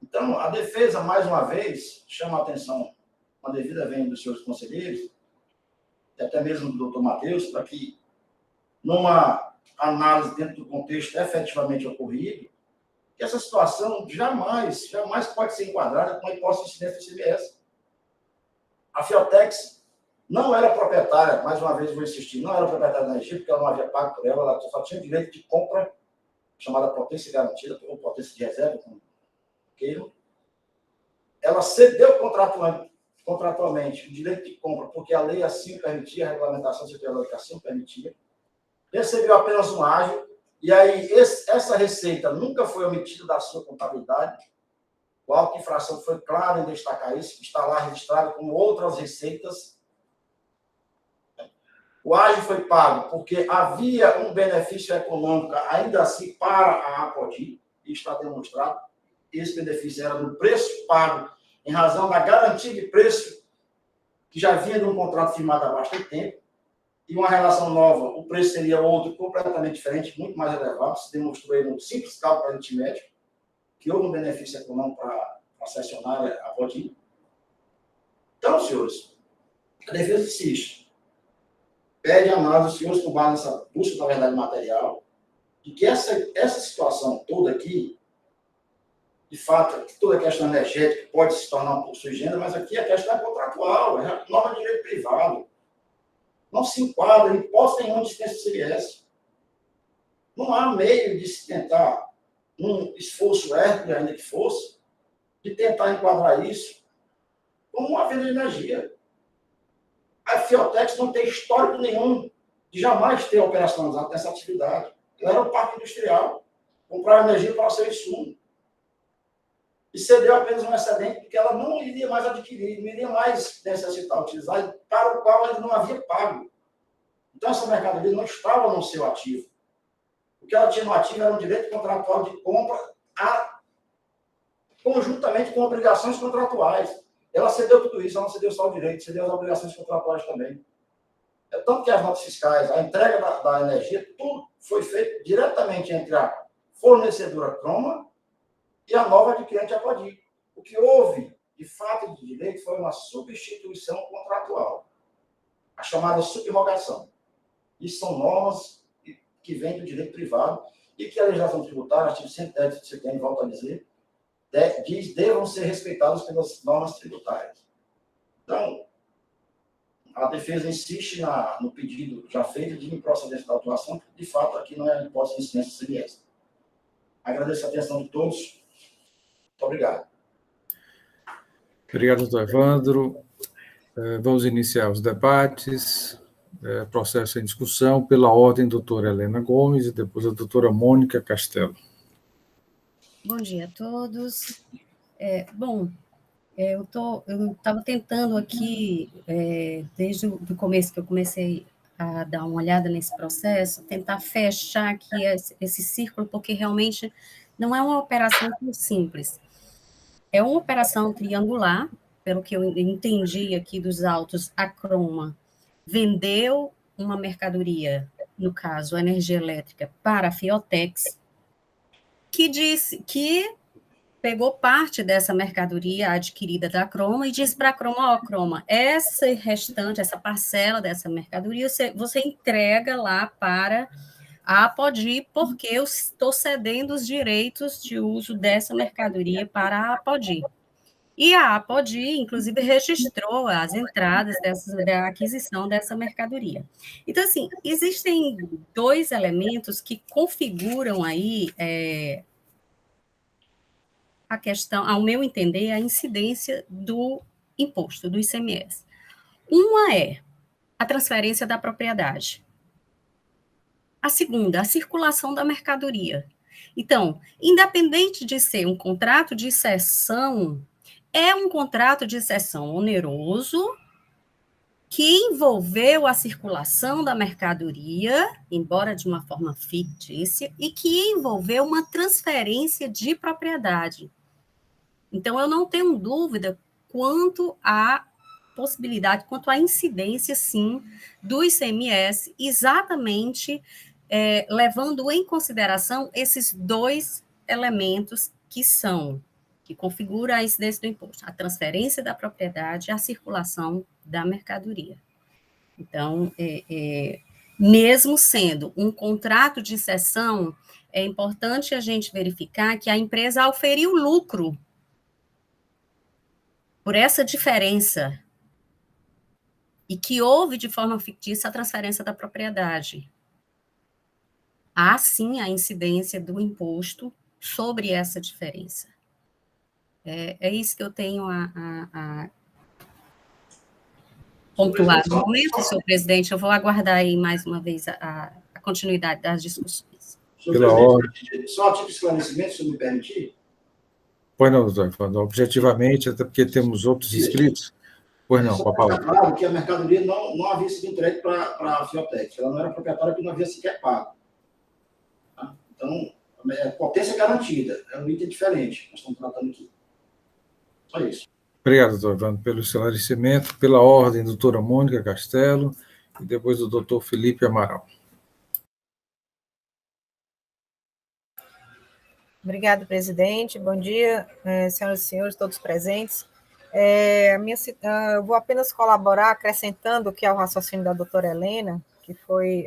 Então, a defesa, mais uma vez, chama a atenção, com a devida vênia dos senhores conselheiros, e até mesmo do doutor Matheus, para que, numa análise dentro do contexto efetivamente ocorrido, que essa situação jamais pode ser enquadrada com a hipótese de incidência do ICMS. A Fiotex não era proprietária, mais uma vez vou insistir, não era proprietária da energia, porque ela não havia pago por ela só tinha direito de compra, chamada potência garantida, ou potência de reserva, como queiram. Ela cedeu contratualmente o direito de compra, porque a lei assim permitia, a regulamentação de setor assim permitia. Recebeu apenas um ágio E aí, essa receita nunca foi omitida da sua contabilidade. O auto de infração foi claro em destacar isso, está lá registrado como outras receitas. O ágio foi pago porque havia um benefício econômico, ainda assim, para a Apodi, e está demonstrado. Esse benefício era do preço pago, em razão da garantia de preço, que já vinha de um contrato firmado há bastante tempo, e uma relação nova, o preço seria outro, completamente diferente, muito mais elevado. Se demonstrou aí no simples cálculo aritmético, que houve um benefício econômico para a cessionária Apodi. Então, senhores, a defesa insiste. Pede análise dos senhores com base nessa busca da verdade material, de que essa situação toda aqui, de fato, toda a questão energética pode se tornar um pouco sui generis, mas aqui a questão é contratual, é norma de direito privado. Não se enquadra em hipótese nenhuma de existência do CMS. Não há meio de se tentar, um esforço hércules, ainda que fosse, de tentar enquadrar isso como uma venda de energia. A Fiotex não tem histórico nenhum de jamais ter operacionalizado essa atividade. Ela era um parque industrial, comprava energia para o seu insumo. E cedeu apenas um excedente porque ela não iria mais adquirir, não iria mais necessitar utilizar, para o qual ele não havia pago. Então, essa mercadoria não estava no seu ativo. O que ela tinha no ativo era um direito contratual de compra conjuntamente com obrigações contratuais. Ela cedeu tudo isso, ela não cedeu só o direito, cedeu as obrigações contratuais também. É tanto que as notas fiscais, a entrega da energia, tudo foi feito diretamente entre a fornecedora Croma e a nova adquirente Apodi. O que houve, de fato de direito, foi uma substituição contratual, a chamada subrogação. Isso são normas que vêm do direito privado e que a legislação tributária, artigo 110 do CTN, volto a dizer, diz devam ser respeitadas pelas normas tributárias. Então, a defesa insiste no pedido já feito de improcedência da autuação, que, de fato, aqui não é hipótese de incidência do CMS. Agradeço a atenção de todos. Muito obrigado. Obrigado, doutor Evandro. Vamos iniciar os debates. Processo em discussão. Pela ordem, doutora Helena Gomes e depois a doutora Mônica Castelo. Bom dia a todos. Eu estava tentando aqui, desde o começo que eu comecei a dar uma olhada nesse processo, tentar fechar aqui esse círculo, porque realmente não é uma operação tão simples. É uma operação triangular, pelo que eu entendi aqui dos autos, a Croma vendeu uma mercadoria, no caso, a energia elétrica, para a Fiotex, que disse que pegou parte dessa mercadoria adquirida da Croma e disse para a Croma, Croma, essa restante, essa parcela dessa mercadoria, você entrega lá para a Apodi, porque eu estou cedendo os direitos de uso dessa mercadoria para a Apodi. E a Apodi, inclusive, registrou as entradas da aquisição dessa mercadoria. Então, assim, existem dois elementos que configuram aí a questão, ao meu entender, a incidência do imposto, do ICMS. Uma é a transferência da propriedade. A segunda, a circulação da mercadoria. Então, independente de ser um contrato de cessão, é um contrato de cessão oneroso que envolveu a circulação da mercadoria, embora de uma forma fictícia, e que envolveu uma transferência de propriedade. Então, eu não tenho dúvida quanto à possibilidade, quanto à incidência, sim, do ICMS, exatamente levando em consideração esses dois elementos que configuram a incidência do imposto, a transferência da propriedade e a circulação da mercadoria. Então, mesmo sendo um contrato de cessão, é importante a gente verificar que a empresa auferiu lucro por essa diferença e que houve de forma fictícia a transferência da propriedade. Há, sim, a incidência do imposto sobre essa diferença. É isso que eu tenho a pontuar no momento, senhor presidente. Eu vou aguardar aí, mais uma vez, a continuidade das discussões. Pela ordem. Só a título de esclarecimento, se eu me permitir. Pois não, doutor Evandro, objetivamente, até porque temos outros inscritos. Pois não, com a palavra. Claro que a mercadoria não havia sido entregue para a Fiotec, ela não era proprietária porque não havia sequer pago. Tá? Então, a potência é garantida, é um item diferente que nós estamos tratando aqui. Só isso. Obrigado, doutor Evandro, pelo esclarecimento. Pela ordem, doutora Mônica Castelo, e depois o doutor Felipe Amaral. Obrigada, presidente. Bom dia, senhoras e senhores, todos presentes. Eu vou apenas colaborar, acrescentando aqui ao raciocínio da doutora Helena, que foi,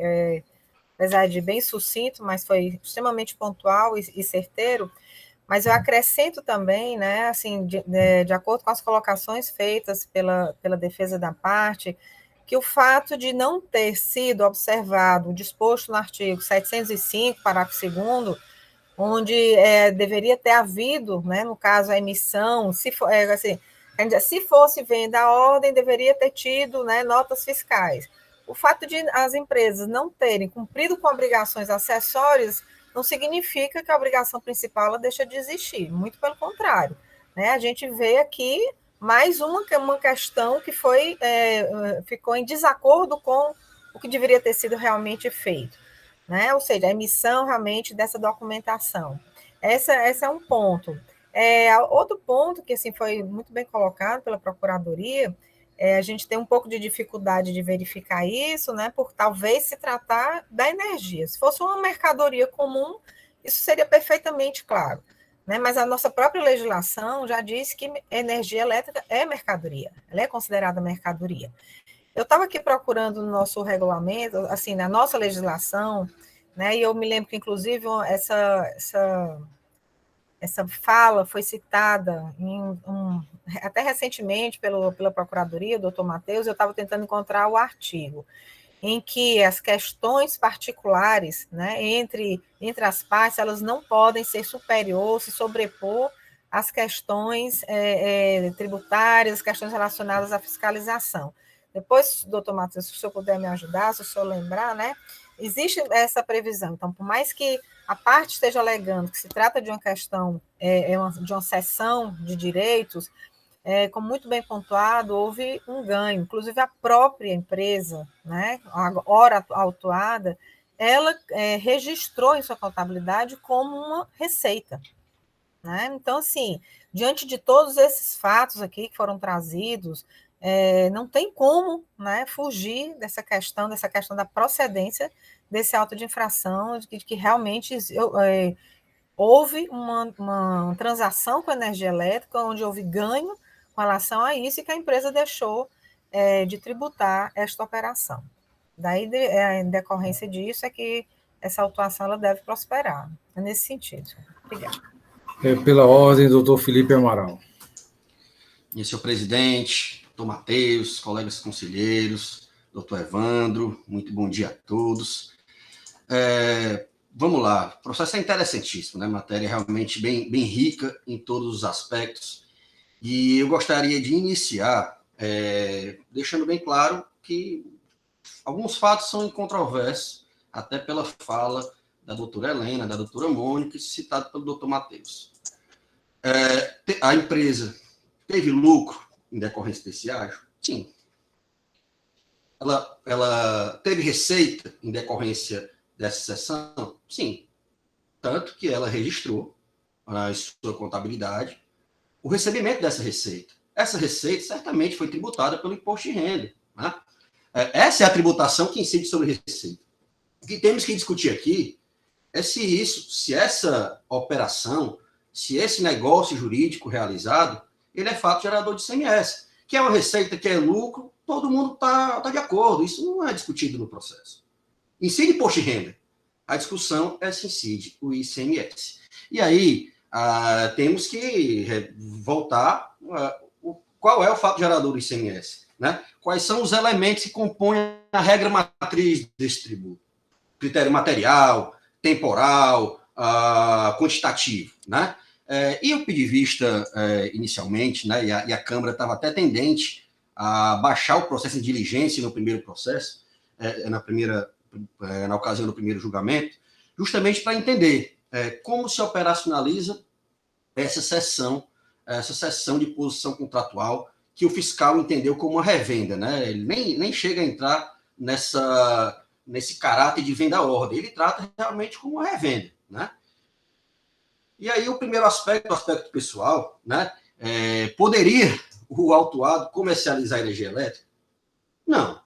apesar de bem sucinto, mas foi extremamente pontual e certeiro, mas eu acrescento também, né, assim, de acordo com as colocações feitas pela defesa da parte, que o fato de não ter sido observado o disposto no artigo 705, parágrafo 2º, onde deveria ter havido, né, no caso, a emissão, se fosse venda à ordem, deveria ter tido, né, notas fiscais. O fato de as empresas não terem cumprido com obrigações acessórias não significa que a obrigação principal ela deixa de existir, muito pelo contrário. Né? A gente vê aqui mais uma questão que ficou em desacordo com o que deveria ter sido realmente feito. Né? Ou seja, a emissão realmente dessa documentação. Esse é um ponto. Outro ponto que assim, foi muito bem colocado pela Procuradoria, a gente tem um pouco de dificuldade de verificar isso, né, por talvez se tratar da energia. Se fosse uma mercadoria comum, isso seria perfeitamente claro. Né? Mas a nossa própria legislação já diz que energia elétrica é mercadoria, ela é considerada mercadoria. Eu estava aqui procurando no nosso regulamento, assim, na nossa legislação, né, e eu me lembro que, inclusive, essa fala foi citada até recentemente pela Procuradoria, o doutor Matheus, eu estava tentando encontrar o artigo, em que as questões particulares, né, entre as partes, elas não podem ser superior, se sobrepor às questões tributárias, as questões relacionadas à fiscalização. Depois, doutor Matheus, se o senhor puder me ajudar, se o senhor lembrar, né, existe essa previsão. Então, por mais que a parte esteja alegando que se trata de uma questão, de uma cessão de direitos, como muito bem pontuado, houve um ganho. Inclusive, a própria empresa, né, a hora autuada, ela registrou em sua contabilidade como uma receita. Né? Então, assim, diante de todos esses fatos aqui que foram trazidos, não tem como, né, fugir dessa questão da procedência desse auto de infração, de que realmente houve uma transação com a energia elétrica, onde houve ganho com relação a isso e que a empresa deixou de tributar esta operação. Daí, em decorrência disso, é que essa autuação ela deve prosperar. É nesse sentido. Obrigada. Pela ordem, doutor Felipe Amaral. Senhor presidente, doutor Matheus, colegas conselheiros, doutor Evandro, muito bom dia a todos. Vamos lá, o processo é interessantíssimo, né? Matéria realmente bem rica em todos os aspectos. E eu gostaria de iniciar deixando bem claro que alguns fatos são incontroversos, até pela fala da doutora Helena, da doutora Mônica, citado pelo doutor Matheus. A empresa teve lucro em decorrência desse ágio? Sim. Ela teve receita em decorrência dessa cessão? Sim. Tanto que ela registrou na sua contabilidade o recebimento dessa receita. Essa receita certamente foi tributada pelo imposto de renda. Né? Essa é a tributação que incide sobre receita. O que temos que discutir aqui é se essa operação, se esse negócio jurídico realizado, ele é fato gerador de ICMS, que é uma receita, que é lucro, todo mundo está de acordo, isso não é discutido no processo. Incide imposto de renda, a discussão é se incide o ICMS. E aí, temos que voltar, qual é o fato gerador do ICMS? Né? Quais são os elementos que compõem a regra matriz desse tributo? Critério material, temporal, quantitativo, né? E eu pedi vista inicialmente, né, e a Câmara estava até tendente a baixar o processo de diligência no primeiro processo, na ocasião do primeiro julgamento, justamente para entender como se operacionaliza essa cessão de posição contratual que o fiscal entendeu como uma revenda, né? Ele nem chega a entrar nesse caráter de venda-ordem, ele trata realmente como uma revenda, né? E aí o primeiro aspecto, o aspecto pessoal, né? Poderia o autuado comercializar a energia elétrica? Não.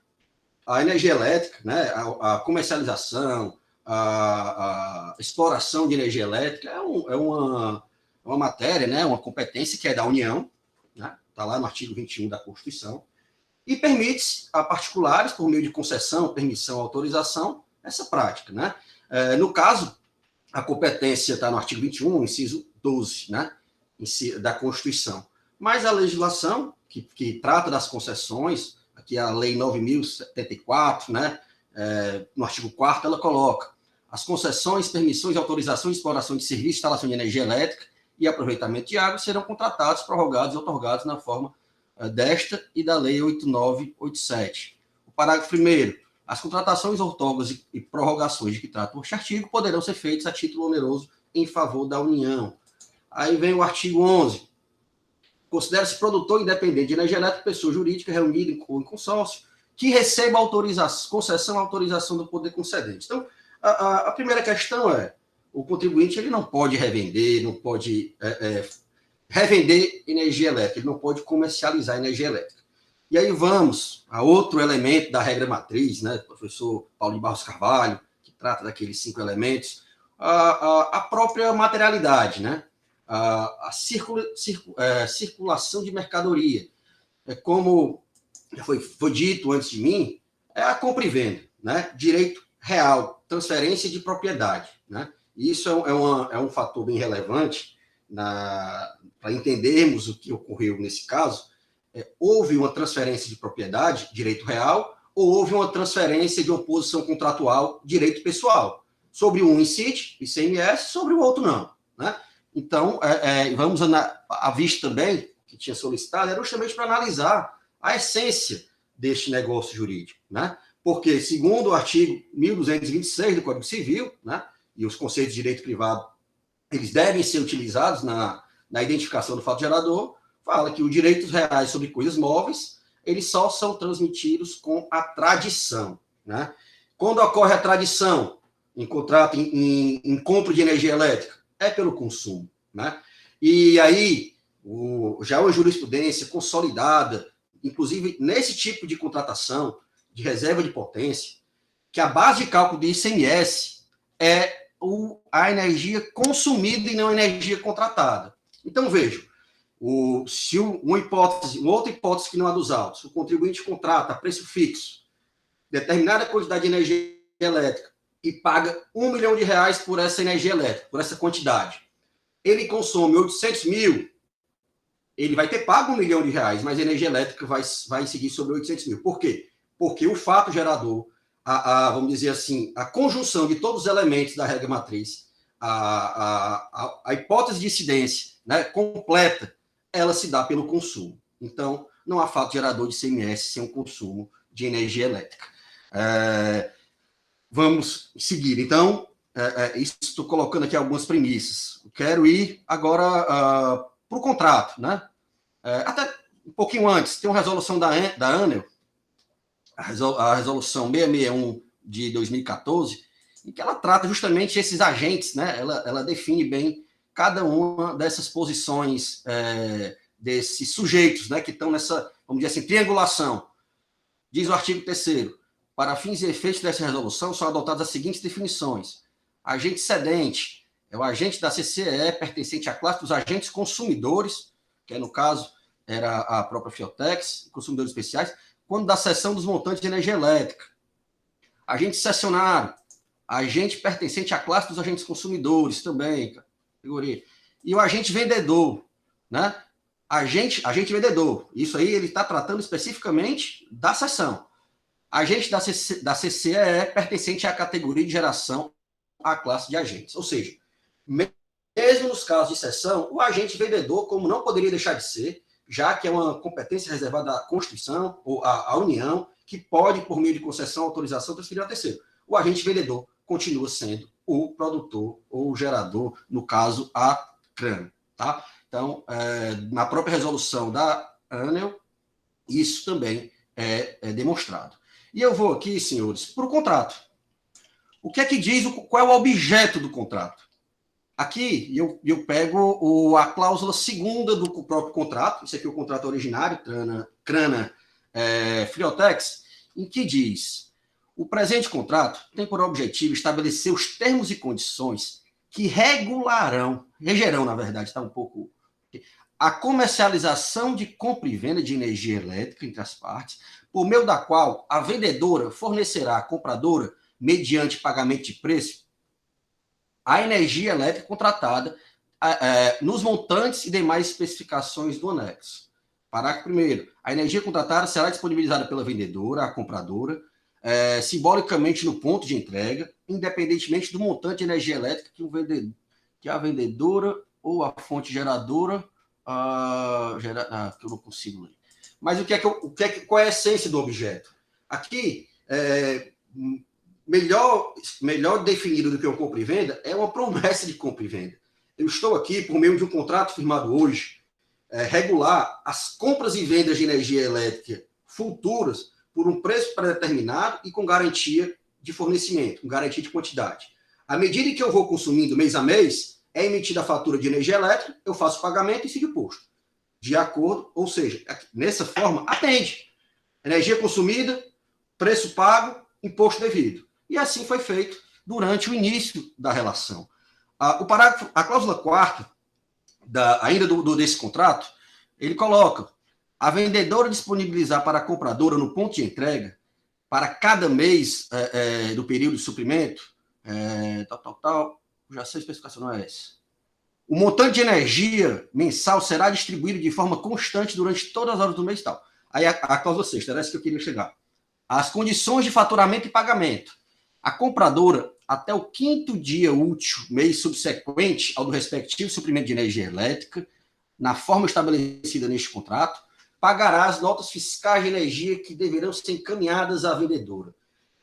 A energia elétrica, né? A comercialização, a exploração de energia elétrica é uma matéria, né? Uma competência que é da União, né? Está lá no artigo 21 da Constituição, e permite a particulares, por meio de concessão, permissão, autorização, essa prática, né? No caso, a competência está no artigo 21, inciso 12, né? Da Constituição. Mas a legislação, que trata das concessões, aqui a Lei 9.074, né? No artigo 4º, ela coloca as concessões, permissões, autorizações, exploração de serviços, instalação de energia elétrica e aproveitamento de água serão contratados, prorrogados e outorgados na forma desta e da Lei 8.987. O parágrafo 1º. As contratações, outorgas e prorrogações de que trata este artigo poderão ser feitas a título oneroso em favor da União. Aí vem o artigo 11. Considera-se produtor independente de energia elétrica pessoa jurídica reunida em consórcio que receba concessão, autorização do poder concedente. Então, a primeira questão é, o contribuinte ele não pode revender, não pode revender energia elétrica, ele não pode comercializar energia elétrica. E aí vamos a outro elemento da regra matriz, né, do professor Paulo de Barros Carvalho, que trata daqueles 5 elementos, a própria materialidade, né, a circulação de mercadoria. Como foi dito antes de mim, é a compra e venda, né, direito real, transferência de propriedade, né. E isso é um fator bem relevante para entendermos o que ocorreu nesse caso. Houve uma transferência de propriedade, direito real, ou houve uma transferência de oposição contratual, direito pessoal. Sobre um incide, ICMS, sobre o outro não, né? Então, vamos à vista também, que tinha solicitado, era justamente para analisar a essência deste negócio jurídico, né? Porque, segundo o artigo 1226 do Código Civil, né, e os conceitos de direito privado, eles devem ser utilizados na identificação do fato gerador, fala que os direitos reais sobre coisas móveis, eles só são transmitidos com a tradição, né? Quando ocorre a tradição em contrato, em compra de energia elétrica, é pelo consumo, né? E aí, já uma jurisprudência consolidada, inclusive nesse tipo de contratação de reserva de potência, que a base de cálculo do ICMS é a energia consumida e não a energia contratada. Então, vejo, se uma outra hipótese que não é dos autos, o contribuinte contrata a preço fixo determinada quantidade de energia elétrica e paga R$1 milhão por essa energia elétrica, por essa quantidade. Ele consome 800 mil, ele vai ter pago R$1 milhão, mas a energia elétrica vai seguir sobre 800 mil. Por quê? Porque o fato gerador, vamos dizer assim, a conjunção de todos os elementos da regra matriz, a hipótese de incidência, né, completa, ela se dá pelo consumo. Então, não há fato gerador de ICMS sem o consumo de energia elétrica. Vamos seguir. Então, estou colocando aqui algumas premissas. Quero ir agora para o contrato, né? Até um pouquinho antes, tem uma resolução da ANEEL, a resolução 661 de 2014, em que ela trata justamente esses agentes, né? Ela define bem cada uma dessas posições, desses sujeitos, né, que estão nessa, vamos dizer assim, triangulação. Diz o artigo 3º, para fins e efeitos dessa resolução são adotadas as seguintes definições. Agente cedente é o agente da CCE pertencente à classe dos agentes consumidores, que no caso era a própria Fiotex, consumidores especiais, quando da cessão dos montantes de energia elétrica. Agente cessionário, agente pertencente à classe dos agentes consumidores também, categoria. E o agente vendedor, né? Agente vendedor, isso aí ele está tratando especificamente da cessão. Agente da CCE é pertencente à categoria de geração à classe de agentes. Ou seja, mesmo nos casos de cessão, o agente vendedor, como não poderia deixar de ser, já que é uma competência reservada à Constituição ou à União, que pode, por meio de concessão, autorização, transferir a terceiro. O agente vendedor continua sendo o produtor ou o gerador, no caso, a CRAN. Tá? Então, na própria resolução da ANEEL, isso também é demonstrado. E eu vou aqui, senhores, para o contrato. O que é que diz, qual é o objeto do contrato? Aqui, eu pego a cláusula segunda do próprio contrato, isso aqui é o contrato originário, CRANA Friotex, em que diz: o presente contrato tem por objetivo estabelecer os termos e condições que regerão, na verdade, está um pouco, a comercialização de compra e venda de energia elétrica entre as partes, por meio da qual a vendedora fornecerá à compradora, mediante pagamento de preço, a energia elétrica contratada nos montantes e demais especificações do anexo. Parágrafo 1º. A energia contratada será disponibilizada pela vendedora à compradora, simbolicamente no ponto de entrega, independentemente do montante de energia elétrica que a vendedora ou a fonte geradora que eu não consigo ler. Mas qual é a essência do objeto? Aqui, melhor definido do que uma compra e venda é uma promessa de compra e venda. Eu estou aqui, por meio de um contrato firmado hoje, regular as compras e vendas de energia elétrica futuras por um preço pré-determinado e com garantia de fornecimento, com garantia de quantidade. À medida que eu vou consumindo mês a mês, é emitida a fatura de energia elétrica, eu faço o pagamento e sigo o posto. De acordo, ou seja, nessa forma, atende. Energia consumida, preço pago, imposto devido. E assim foi feito durante o início da relação. A cláusula 4ª, ainda desse contrato, ele coloca: a vendedora disponibilizar para a compradora no ponto de entrega, para cada mês do período de suprimento, já sei a especificação, não é essa. O montante de energia mensal será distribuído de forma constante durante todas as horas do mês e tal. Aí a cláusula 6ª, era essa que eu queria chegar. As condições de faturamento e pagamento. A compradora, até o 5º dia útil, mês subsequente ao do respectivo suprimento de energia elétrica, na forma estabelecida neste contrato, pagará as notas fiscais de energia que deverão ser encaminhadas à vendedora.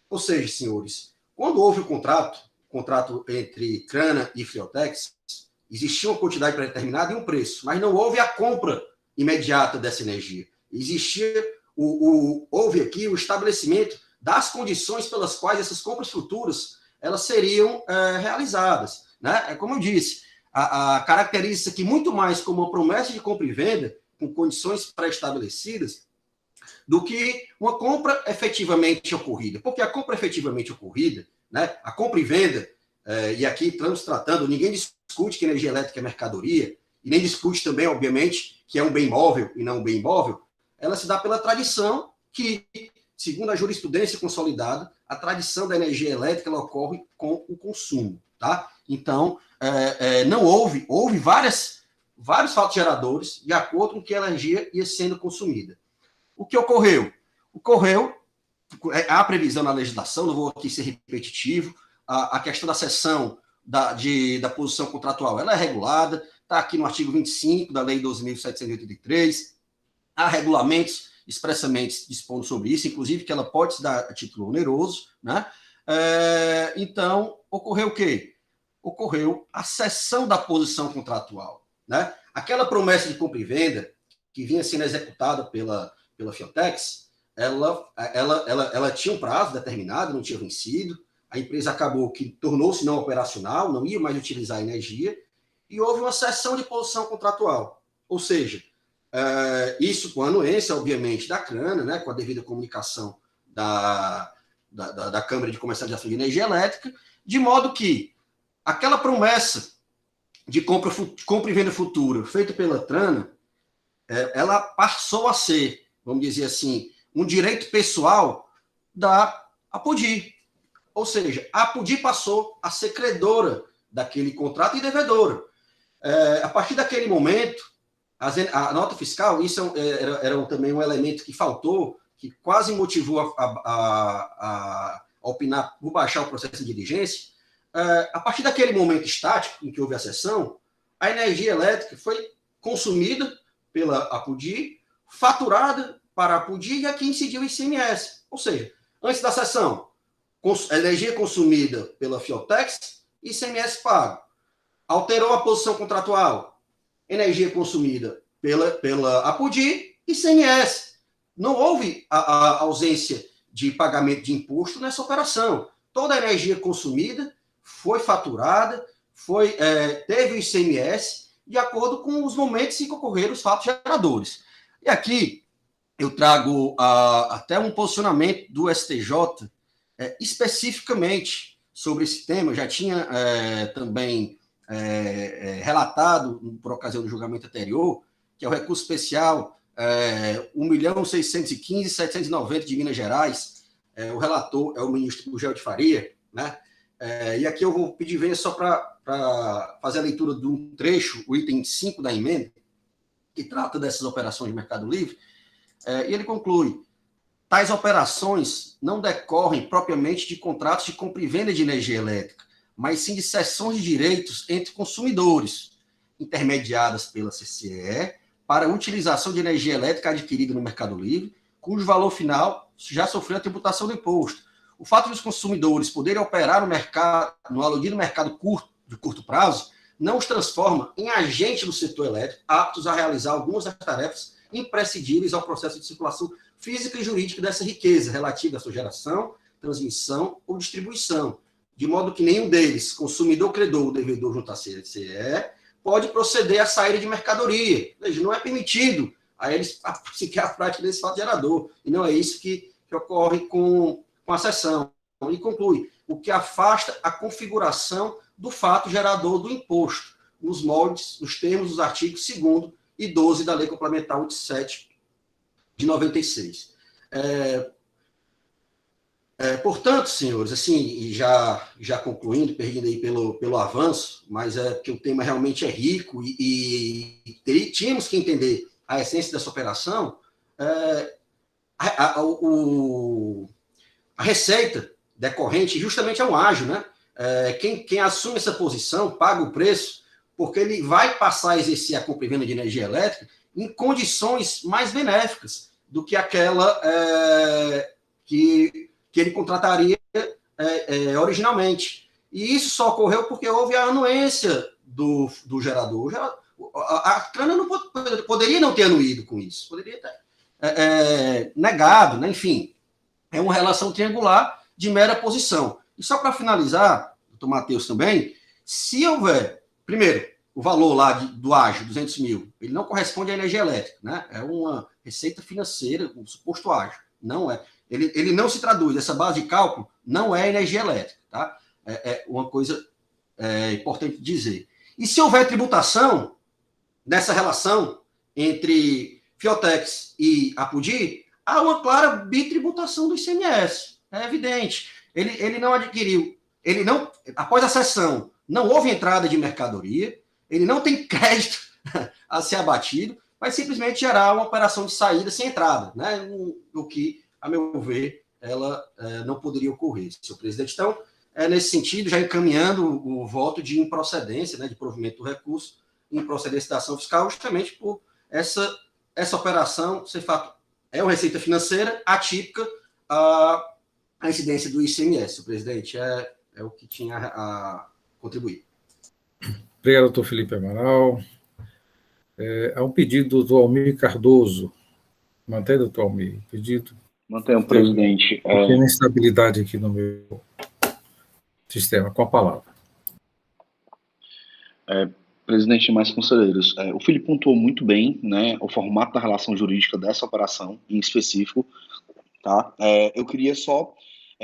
Ou seja, senhores, quando houve o contrato entre CRANA e Friotex, existia uma quantidade pré-determinada e um preço, mas não houve a compra imediata dessa energia. Houve aqui o estabelecimento das condições pelas quais essas compras futuras elas seriam realizadas. Né? Como eu disse, caracteriza isso aqui muito mais como uma promessa de compra e venda com condições pré-estabelecidas do que uma compra efetivamente ocorrida. Porque a compra efetivamente ocorrida, né, a compra e venda, e aqui estamos tratando, ninguém discute que energia elétrica é mercadoria, e nem discute também, obviamente, que é um bem móvel e não um bem imóvel, ela se dá pela tradição que, segundo a jurisprudência consolidada, a tradição da energia elétrica ela ocorre com o consumo. Tá? Então, não houve vários fatos geradores de acordo com que a energia ia sendo consumida. O que ocorreu? Há previsão na legislação, não vou aqui ser repetitivo, a questão da cessão da posição contratual, ela é regulada, está aqui no artigo 25 da Lei 12.783, há regulamentos expressamente dispondo sobre isso, inclusive que ela pode se dar a título oneroso, né? Então, ocorreu o quê? Ocorreu a cessão da posição contratual, né? Aquela promessa de compra e venda que vinha sendo executada pela Friotex, ela tinha um prazo determinado, não tinha vencido, a empresa acabou que tornou-se não operacional, não ia mais utilizar a energia, e houve uma cessão de posição contratual. Ou seja, isso com a anuência, obviamente, da CRANA, né, com a devida comunicação da Câmara de Comercialização de Energia Elétrica, de modo que aquela promessa de compra e venda futura feita pela CRANA, ela passou a ser, vamos dizer assim, um direito pessoal da Apodi. Ou seja, a Apodi passou a ser credora daquele contrato e devedora. A partir daquele momento, a nota fiscal, isso era também um elemento que faltou, que quase motivou a opinar por baixar o processo de diligência. A partir daquele momento estático em que houve a cessão, a energia elétrica foi consumida pela Apodi, faturada para a Apodi e aqui incidiu o ICMS. Ou seja, antes da cessão, energia consumida pela Fiotex, ICMS pago. Alterou a posição contratual, energia consumida pela Apodi, ICMS. Não houve a ausência de pagamento de imposto nessa operação. Toda a energia consumida foi faturada, teve o ICMS de acordo com os momentos em que ocorreram os fatos geradores. E aqui eu trago até um posicionamento do STJ especificamente sobre esse tema. Eu já tinha também relatado, por ocasião do julgamento anterior, que é o recurso especial 1.615.790 de Minas Gerais. O relator é o ministro Gugel de Faria, né? E aqui eu vou pedir vênia só para fazer a leitura de um trecho, o item 5 da emenda, que trata dessas operações de Mercado Livre, e ele conclui: tais operações não decorrem propriamente de contratos de compra e venda de energia elétrica, mas sim de cessões de direitos entre consumidores, intermediadas pela CCE, para utilização de energia elétrica adquirida no Mercado Livre, cujo valor final já sofreu a tributação do imposto. O fato de os consumidores poderem operar no aludido mercado de curto prazo, não os transforma em agentes do setor elétrico, aptos a realizar algumas das tarefas imprescindíveis ao processo de circulação física e jurídica dessa riqueza, relativa à sua geração, transmissão ou distribuição, de modo que nenhum deles, consumidor, credor ou devedor junto à CCE, pode proceder à saída de mercadoria. Ou seja, não é permitido a eles sequer a prática desse fato gerador. E não é isso que ocorre com a cessão. E conclui: o que afasta a configuração do fato gerador do imposto, nos moldes, nos termos dos artigos 2º e 12 da Lei Complementar 87 de 96. Portanto, senhores, assim, e já concluindo, perdendo aí pelo avanço, mas que o tema realmente é rico e tínhamos que entender a essência dessa operação. A receita decorrente justamente é um ágio, né? Quem assume essa posição paga o preço, porque ele vai passar a exercer a compra e venda de energia elétrica em condições mais benéficas do que aquela que ele contrataria originalmente. E isso só ocorreu porque houve a anuência do gerador. A Cana não poderia não ter anuído com isso, poderia ter negado, né? Enfim, é uma relação triangular de mera posição. E só para finalizar, doutor Matheus também, se houver, primeiro, o valor lá do ágio, 200 mil, ele não corresponde à energia elétrica, né? É uma receita financeira, um suposto ágio, não é. Ele não se traduz, essa base de cálculo não é energia elétrica, tá? É uma coisa importante dizer. E se houver tributação nessa relação entre Fiotex e Apodi, há uma clara bitributação do ICMS, é evidente. Ele não adquiriu, após a cessão, não houve entrada de mercadoria, ele não tem crédito a ser abatido, vai simplesmente gerar uma operação de saída sem entrada, né? O que, a meu ver, ela não poderia ocorrer, senhor presidente. Então, nesse sentido, já encaminhando o voto de improcedência, né, de provimento do recurso, improcedência da ação fiscal, justamente por essa operação ser fato. É uma receita financeira atípica a incidência do ICMS, senhor presidente. É o que tinha a contribuir. Obrigado, doutor Felipe Amaral. Há um pedido do Almir Cardoso. Mantém, doutor Almir, o pedido? Mantenho, presidente. Tem instabilidade aqui no meu sistema. Com a palavra. Presidente e mais conselheiros, o Felipe pontuou muito bem, né, o formato da relação jurídica dessa operação, em específico, tá? Eu queria só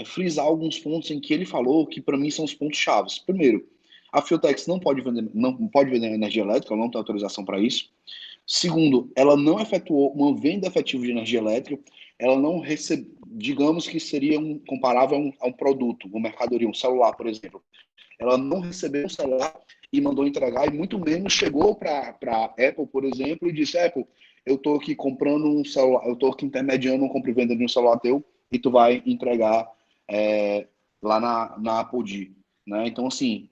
frisar alguns pontos em que ele falou que, para mim, são os pontos chaves. Primeiro, a Fiotex não pode vender energia elétrica, ela não tem autorização para isso. Segundo, ela não efetuou uma venda efetiva de energia elétrica, ela não recebeu, digamos que seria comparável a um produto, uma mercadoria, um celular, por exemplo. Ela não recebeu um celular e mandou entregar, e muito menos chegou para a Apple, por exemplo, e disse: Apple, eu estou aqui comprando um celular, eu estou aqui intermediando uma compra e venda de um celular teu, e tu vai entregar lá na Apple, né? Então, assim,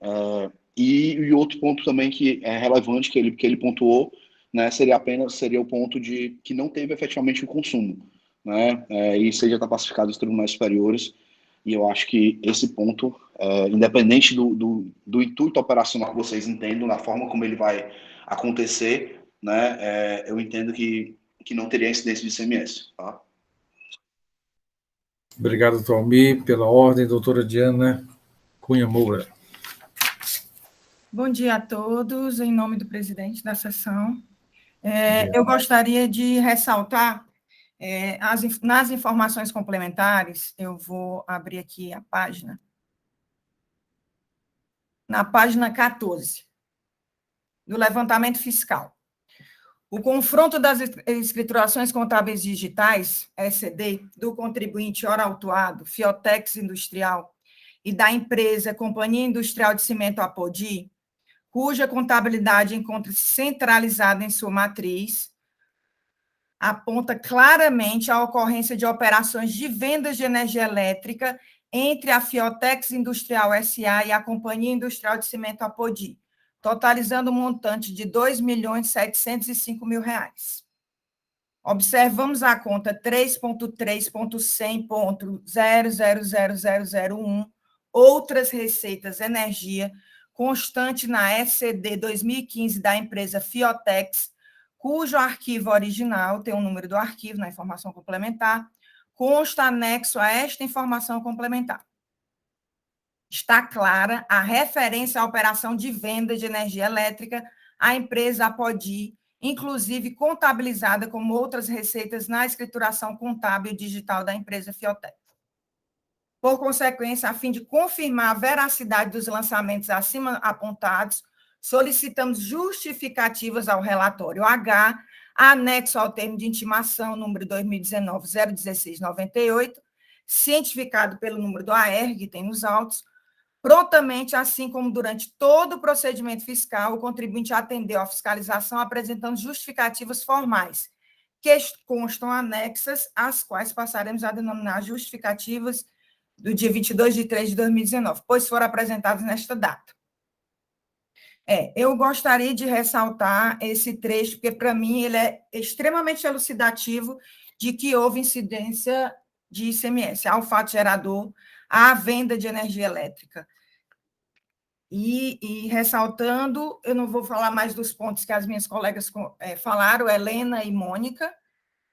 e outro ponto também que é relevante, que ele pontuou, né, seria o ponto de que não teve efetivamente o consumo, né? E isso aí já está pacificado nos tribunais superiores, E eu acho que esse ponto, independente do intuito operacional que vocês entendam, da forma como ele vai acontecer, né, eu entendo que não teria incidência de ICMS. Tá? Obrigado, doutor Almir. Pela ordem, doutora Diana Cunha Moura. Bom dia a todos, em nome do presidente da sessão. Eu gostaria de ressaltar, nas informações complementares, eu vou abrir aqui a página, na página 14, do levantamento fiscal. O confronto das escriturações contábeis digitais, ECD, do contribuinte hora autuado, Fiotex Industrial, e da empresa Companhia Industrial de Cimento Apodi, cuja contabilidade encontra-se centralizada em sua matriz, aponta claramente a ocorrência de operações de vendas de energia elétrica entre a Fiotex Industrial S.A. e a Companhia Industrial de Cimento Apodi, totalizando um montante de R$ 2.705.000. Observamos a conta 3.3.100.000001, outras receitas energia, constante na SCD 2015 da empresa Fiotex, cujo arquivo original, tem o número do arquivo na informação complementar, consta anexo a esta informação complementar. Está clara a referência à operação de venda de energia elétrica à empresa Apodi, inclusive contabilizada como outras receitas na escrituração contábil digital da empresa Fiotex. Por consequência, a fim de confirmar a veracidade dos lançamentos acima apontados, solicitamos justificativas ao relatório H, anexo ao termo de intimação número 2019-01698, cientificado pelo número do AR, que tem nos autos, prontamente, assim como durante todo o procedimento fiscal, o contribuinte atendeu à fiscalização apresentando justificativas formais, que constam anexas, às quais passaremos a denominar justificativas do dia 22 de 3 de 2019, pois foram apresentadas nesta data. Eu gostaria de ressaltar esse trecho, porque, para mim, ele é extremamente elucidativo de que houve incidência de ICMS, ao fato gerador, à venda de energia elétrica. E ressaltando, eu não vou falar mais dos pontos que as minhas colegas falaram, Helena e Mônica,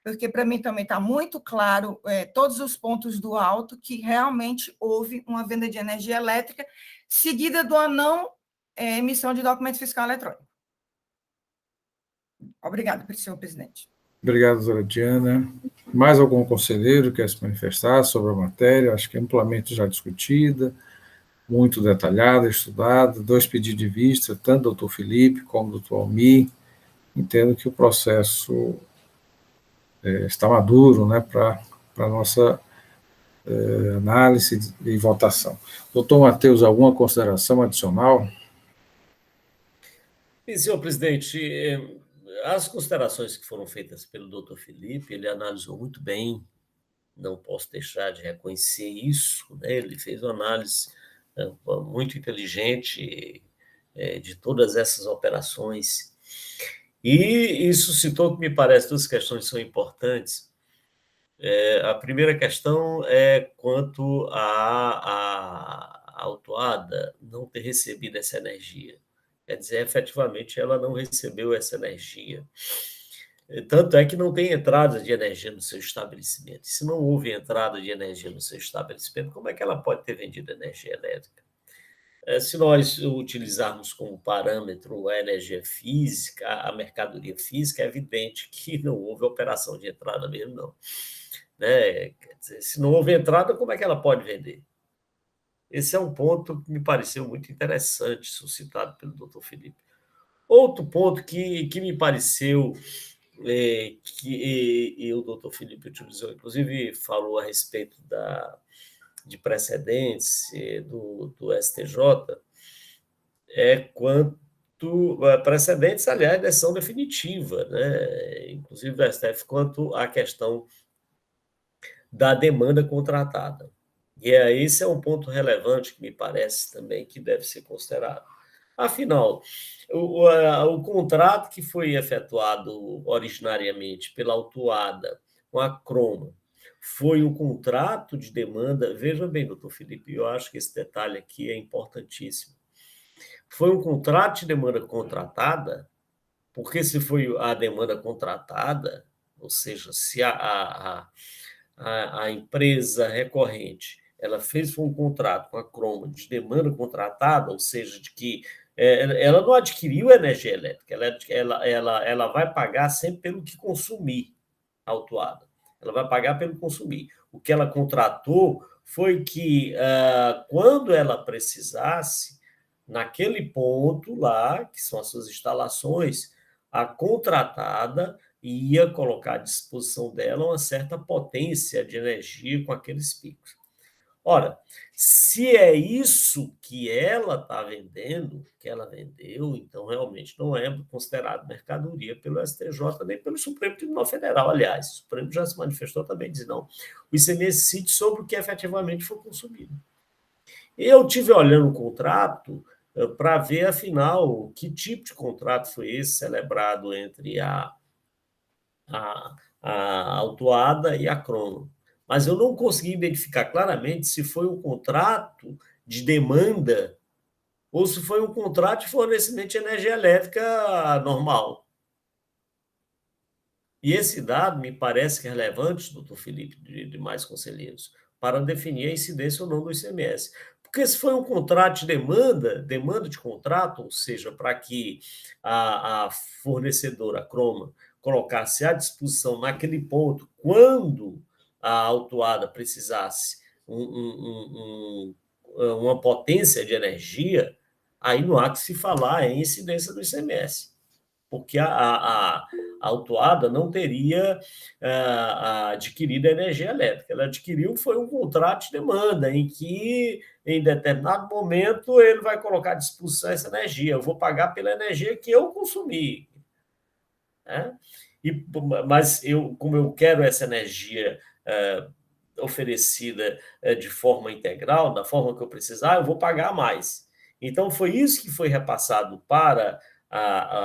porque para mim também está muito claro todos os pontos do auto que realmente houve uma venda de energia elétrica seguida de uma não emissão de documento fiscal eletrônico. Obrigada, senhor presidente. Obrigado, doutora Diana. Mais algum conselheiro quer se manifestar sobre a matéria? Acho que é amplamente já discutida, muito detalhada, estudada, 2 pedidos de vista, tanto do doutor Felipe como do doutor Almir. Entendo que o processo está maduro, né, para a nossa análise e votação. Doutor Matheus, alguma consideração adicional? Senhor presidente, as considerações que foram feitas pelo doutor Felipe, ele analisou muito bem, não posso deixar de reconhecer isso, né? Ele fez uma análise muito inteligente de todas essas operações. E isso citou que me parece 2 questões que são importantes. A primeira questão é quanto à autuada não ter recebido essa energia. Quer dizer, efetivamente, ela não recebeu essa energia. Tanto é que não tem entrada de energia no seu estabelecimento. Se não houve entrada de energia no seu estabelecimento, como é que ela pode ter vendido energia elétrica? Se nós utilizarmos como parâmetro a energia física, a mercadoria física, é evidente que não houve operação de entrada mesmo, não. Né? Quer dizer, se não houve entrada, como é que ela pode vender? Esse é um ponto que me pareceu muito interessante, suscitado pelo doutor Felipe. Outro ponto que me pareceu que o doutor Felipe utilizou, inclusive falou a respeito de precedentes do STJ, quanto precedentes, aliás, da decisão definitiva, né? Inclusive do STF, quanto à questão da demanda contratada. E esse é um ponto relevante que me parece também que deve ser considerado. Afinal, o contrato que foi efetuado originariamente pela autuada com a Croma foi um contrato de demanda. Veja bem, doutor Felipe, eu acho que esse detalhe aqui é importantíssimo. Foi um contrato de demanda contratada, porque se foi a demanda contratada, ou seja, se a empresa recorrente ela fez um contrato com a Croma de demanda contratada, ou seja, de que ela não adquiriu energia elétrica, ela vai pagar sempre pelo que consumir, autuada. Ela vai pagar pelo consumir. O que ela contratou foi que, quando ela precisasse, naquele ponto lá, que são as suas instalações, a contratada ia colocar à disposição dela uma certa potência de energia com aqueles picos. Ora, se é isso que ela está vendendo, que ela vendeu, então realmente não é considerado mercadoria pelo STJ, nem pelo Supremo Tribunal Federal. Aliás, o Supremo já se manifestou também, diz não. O ICMS incide sobre o que efetivamente foi consumido. Eu tive olhando o contrato para ver, afinal, que tipo de contrato foi esse celebrado entre a autuada e a Croma. Mas eu não consegui identificar claramente se foi um contrato de demanda ou se foi um contrato de fornecimento de energia elétrica normal. E esse dado me parece relevante, doutor Felipe, de demais conselheiros, para definir a incidência ou não do ICMS. Porque se foi um contrato de demanda de contrato, ou seja, para que a fornecedora, a Croma, colocasse à disposição naquele ponto, quando a autuada precisasse uma potência de energia, aí não há que se falar em incidência do ICMS, porque a autuada não teria adquirido energia elétrica. Ela adquiriu foi um contrato de demanda, em que, em determinado momento, ele vai colocar à disposição essa energia. Eu vou pagar pela energia que eu consumi. Né? Mas como eu quero essa energia oferecida de forma integral, da forma que eu precisar, eu vou pagar mais. Então, foi isso que foi repassado para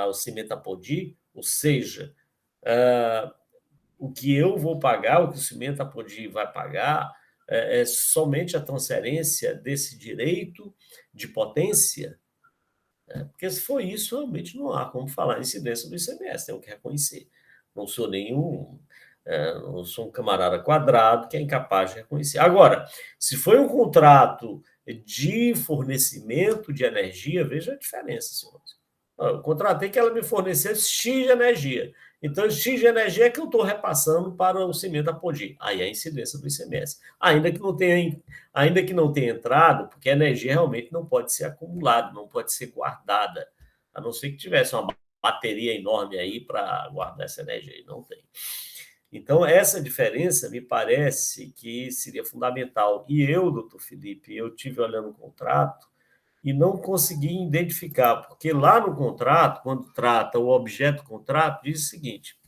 o Cimenta Apodi, ou seja, o que eu vou pagar, o que o Cimenta Apodi vai pagar, é somente a transferência desse direito de potência, né? Porque se for isso, realmente não há como falar em incidência do ICMS, tenho que reconhecer. Não sou não sou um camarada quadrado que é incapaz de reconhecer. Agora, se foi um contrato de fornecimento de energia, veja a diferença, senhores. Eu contratei que ela me fornecesse X de energia. Então, esse X de energia é que eu estou repassando para o Cimenta Apodi. Aí é a incidência do ICMS. Ainda que não tenha entrado, porque a energia realmente não pode ser acumulada, não pode ser guardada, a não ser que tivesse uma bateria enorme aí para guardar essa energia. E não tem. Então, essa diferença me parece que seria fundamental. E eu, doutor Felipe, eu tive olhando o contrato e não consegui identificar, porque lá no contrato, quando trata o objeto do contrato, diz o seguinte,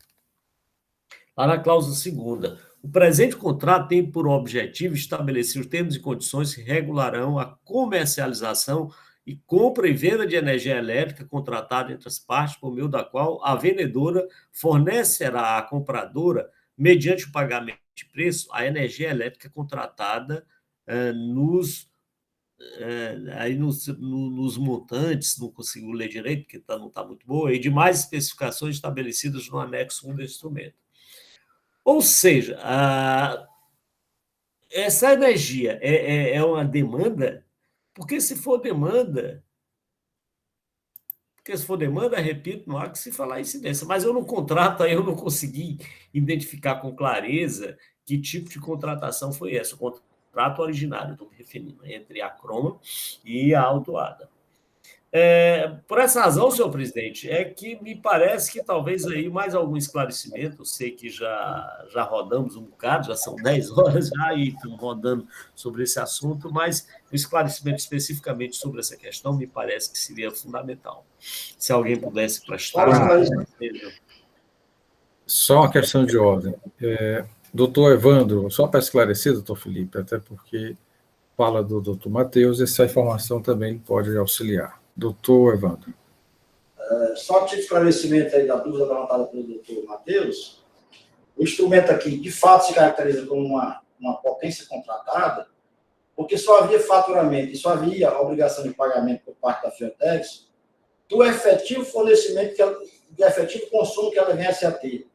lá na cláusula 2ª, o presente contrato tem por objetivo estabelecer os termos e condições que regularão a comercialização e compra e venda de energia elétrica contratada entre as partes, por meio da qual a vendedora fornecerá à compradora, mediante o pagamento de preço, a energia elétrica contratada nos montantes, não consigo ler direito, porque não está muito boa, e demais especificações estabelecidas no anexo 1 do instrumento. Ou seja, essa energia é uma demanda, porque se for demanda, repito, não há que se falar incidência, mas eu no contrato aí eu não consegui identificar com clareza que tipo de contratação foi essa, o contrato originário, estou me referindo, entre a Croma e a autuada. Por essa razão, senhor presidente, é que me parece que talvez aí mais algum esclarecimento, eu sei que já rodamos um bocado, já são 10 horas já e estamos rodando sobre esse assunto, mas o esclarecimento especificamente sobre essa questão me parece que seria fundamental. Se alguém pudesse prestar... Só uma questão de ordem. Doutor Evandro, só para esclarecer, doutor Felipe, até porque fala do doutor Matheus, essa informação também pode auxiliar. Doutor Evandro. Só de esclarecimento aí da dúvida levantada pelo doutor Matheus, O instrumento aqui, de fato, se caracteriza como uma potência contratada, porque só havia faturamento e só havia obrigação de pagamento por parte da Fiotex do efetivo fornecimento, do efetivo consumo que ela viesse a ter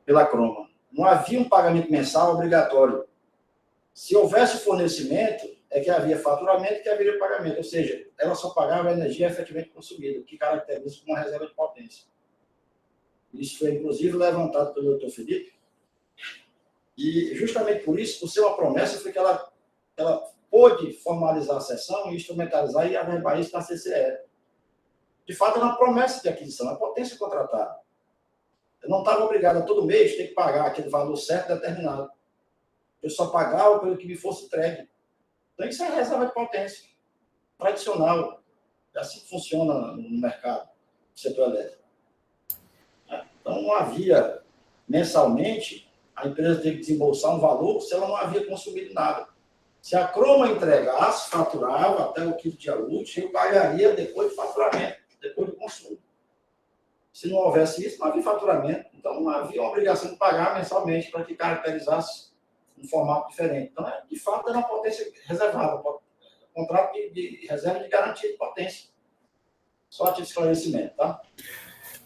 pela Croma. Não havia um pagamento mensal obrigatório. Se houvesse fornecimento, é que havia faturamento e que haveria pagamento. Ou seja, ela só pagava a energia efetivamente consumida, que caracteriza como uma reserva de potência. Isso foi, inclusive, levantado pelo Dr. Felipe. E, justamente por isso, por ser uma promessa, foi que ela pôde formalizar a sessão e instrumentalizar e averbar isso na CCE. De fato, era uma promessa de aquisição, uma potência contratada. Eu não estava obrigado a todo mês ter que pagar aquele valor certo determinado. Eu só pagava pelo que me fosse entregue. Então, isso é reserva de potência tradicional. É assim que funciona no mercado, no setor elétrico. Então, não havia, mensalmente, a empresa ter que desembolsar um valor se ela não havia consumido nada. Se a Croma entregasse, faturava até o quinto dia útil, eu pagaria depois do faturamento, depois do consumo. Se não houvesse isso, não havia faturamento. Então, não havia uma obrigação de pagar mensalmente para que caracterizasse um formato diferente. Então, de fato, era uma potência reservada, contrato de reserva de garantia de potência. Só a título de esclarecimento, tá?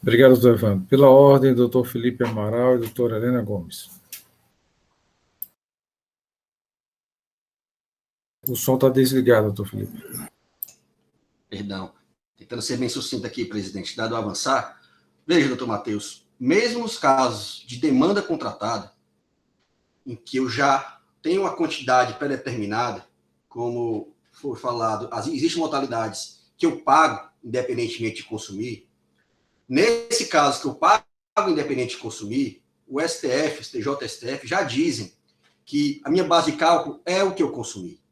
Obrigado, doutor Evandro. Pela ordem, doutor Felipe Amaral e doutora Helena Gomes. O som está desligado, doutor Felipe. Perdão. Tentando ser bem sucinto aqui, presidente, dado avançar. Veja, doutor Matheus, mesmo nos casos de demanda contratada, em que eu já tenho uma quantidade pré-determinada, como foi falado, existem modalidades que eu pago independentemente de consumir. Nesse caso que eu pago independente de consumir, o STF, o STJ, STF já dizem que a minha base de cálculo é o que eu consumi.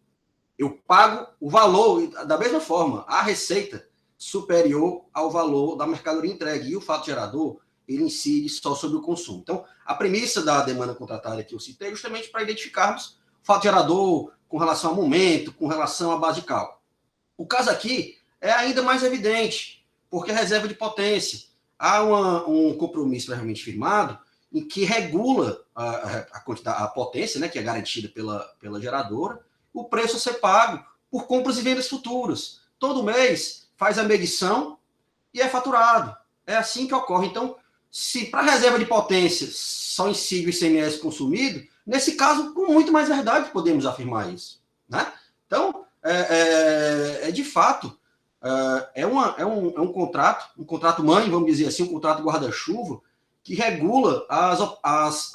Eu pago o valor, da mesma forma, a receita superior ao valor da mercadoria entregue. E o fato gerador, ele incide só sobre o consumo. Então, a premissa da demanda contratada que eu citei é justamente para identificarmos o fato gerador com relação ao momento, com relação à base de cálculo. O caso aqui é ainda mais evidente, porque a reserva de potência. Há um compromisso previamente firmado em que regula a potência, né, que é garantida pela geradora, o preço a ser pago por compras e vendas futuras. Todo mês faz a medição e é faturado. É assim que ocorre. Então, se para a reserva de potência só incide o ICMS consumido, nesse caso, com muito mais verdade, podemos afirmar isso. Né? Então, de fato, é um contrato mãe, vamos dizer assim, um contrato guarda-chuva, que regula as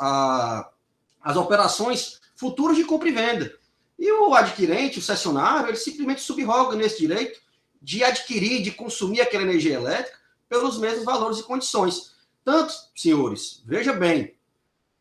operações futuras de compra e venda. E o adquirente, o cessionário, ele simplesmente subroga nesse direito de adquirir, de consumir aquela energia elétrica pelos mesmos valores e condições. Tanto, senhores, veja bem,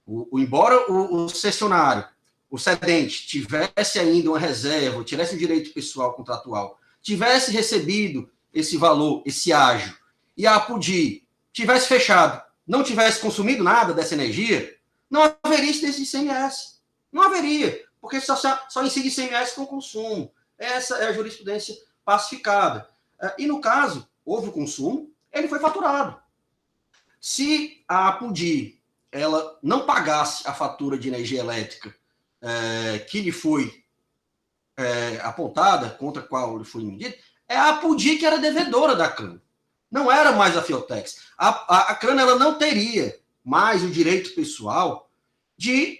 embora o cessionário, o cedente, tivesse ainda uma reserva, tivesse um direito pessoal contratual, tivesse recebido esse valor, esse ágio, e a APUDI tivesse fechado, não tivesse consumido nada dessa energia, não haveria esse ICMS. Não haveria, porque só incide ICMS com o consumo. Essa é a jurisprudência pacificada. E, no caso, houve o consumo, ele foi faturado. Se a APUDI ela não pagasse a fatura de energia elétrica que lhe foi apontada, contra a qual lhe foi medido, é a APUDI que era devedora da CRAN. Não era mais a Fiotex. A CRAN ela não teria mais o direito pessoal de,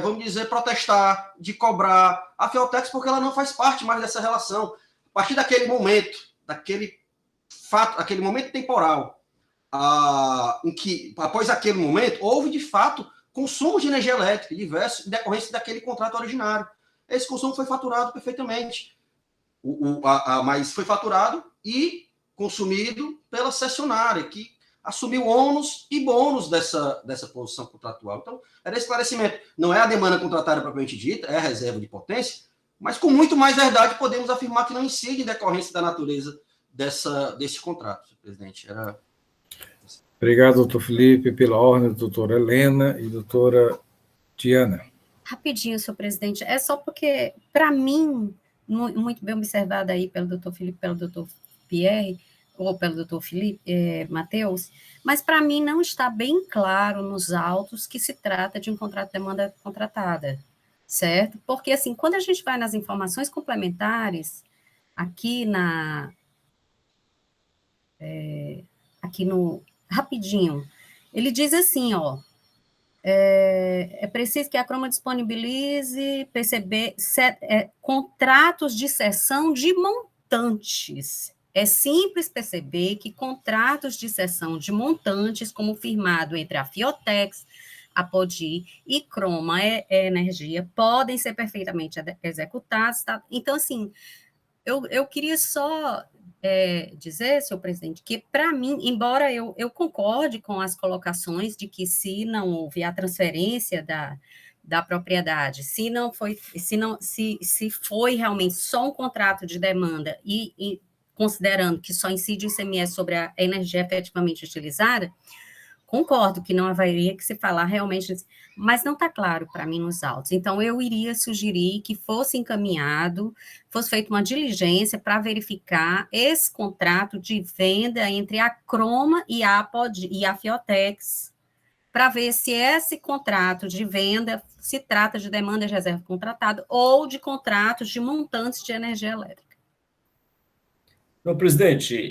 vamos dizer, protestar, de cobrar a Fiotex, porque ela não faz parte mais dessa relação. A partir daquele momento, daquele fato, aquele momento temporal, em que, após aquele momento, houve, de fato, consumo de energia elétrica diverso em decorrência daquele contrato originário. Esse consumo foi faturado perfeitamente. Mas foi faturado e consumido pela cessionária, que assumiu ônus e bônus dessa posição contratual. Então, era esclarecimento. Não é a demanda contratada propriamente dita, é a reserva de potência, mas com muito mais verdade podemos afirmar que não incide em decorrência da natureza desse contrato, senhor presidente. Obrigado, doutor Felipe, pela ordem, doutora Helena e doutora Diana. Rapidinho, senhor presidente, é só porque, para mim, muito bem observado aí pelo doutor Felipe, pelo doutor Pierre, ou pelo doutor Matheus, mas para mim não está bem claro nos autos que se trata de um contrato de demanda contratada, certo? Porque, assim, quando a gente vai nas informações complementares, aqui rapidinho, ele diz assim, ó, é preciso que a Croma disponibilize contratos de cessão de montantes. É simples perceber que contratos de cessão de montantes, como firmado entre a Fiotex, a Podi e Croma Energia, podem ser perfeitamente executados. Tá? Então, assim, eu queria só dizer, senhor presidente, que, para mim, embora eu concorde com as colocações de que, se não houve a transferência da propriedade, se foi realmente só um contrato de demanda e considerando que só incide o ICMS sobre a energia efetivamente utilizada, concordo que não haveria que se falar realmente, mas não está claro para mim nos autos. Então, eu iria sugerir que fosse encaminhado, fosse feita uma diligência para verificar esse contrato de venda entre a Croma e a Fiotex, para ver se esse contrato de venda se trata de demanda de reserva contratada ou de contratos de montantes de energia elétrica. Não, presidente,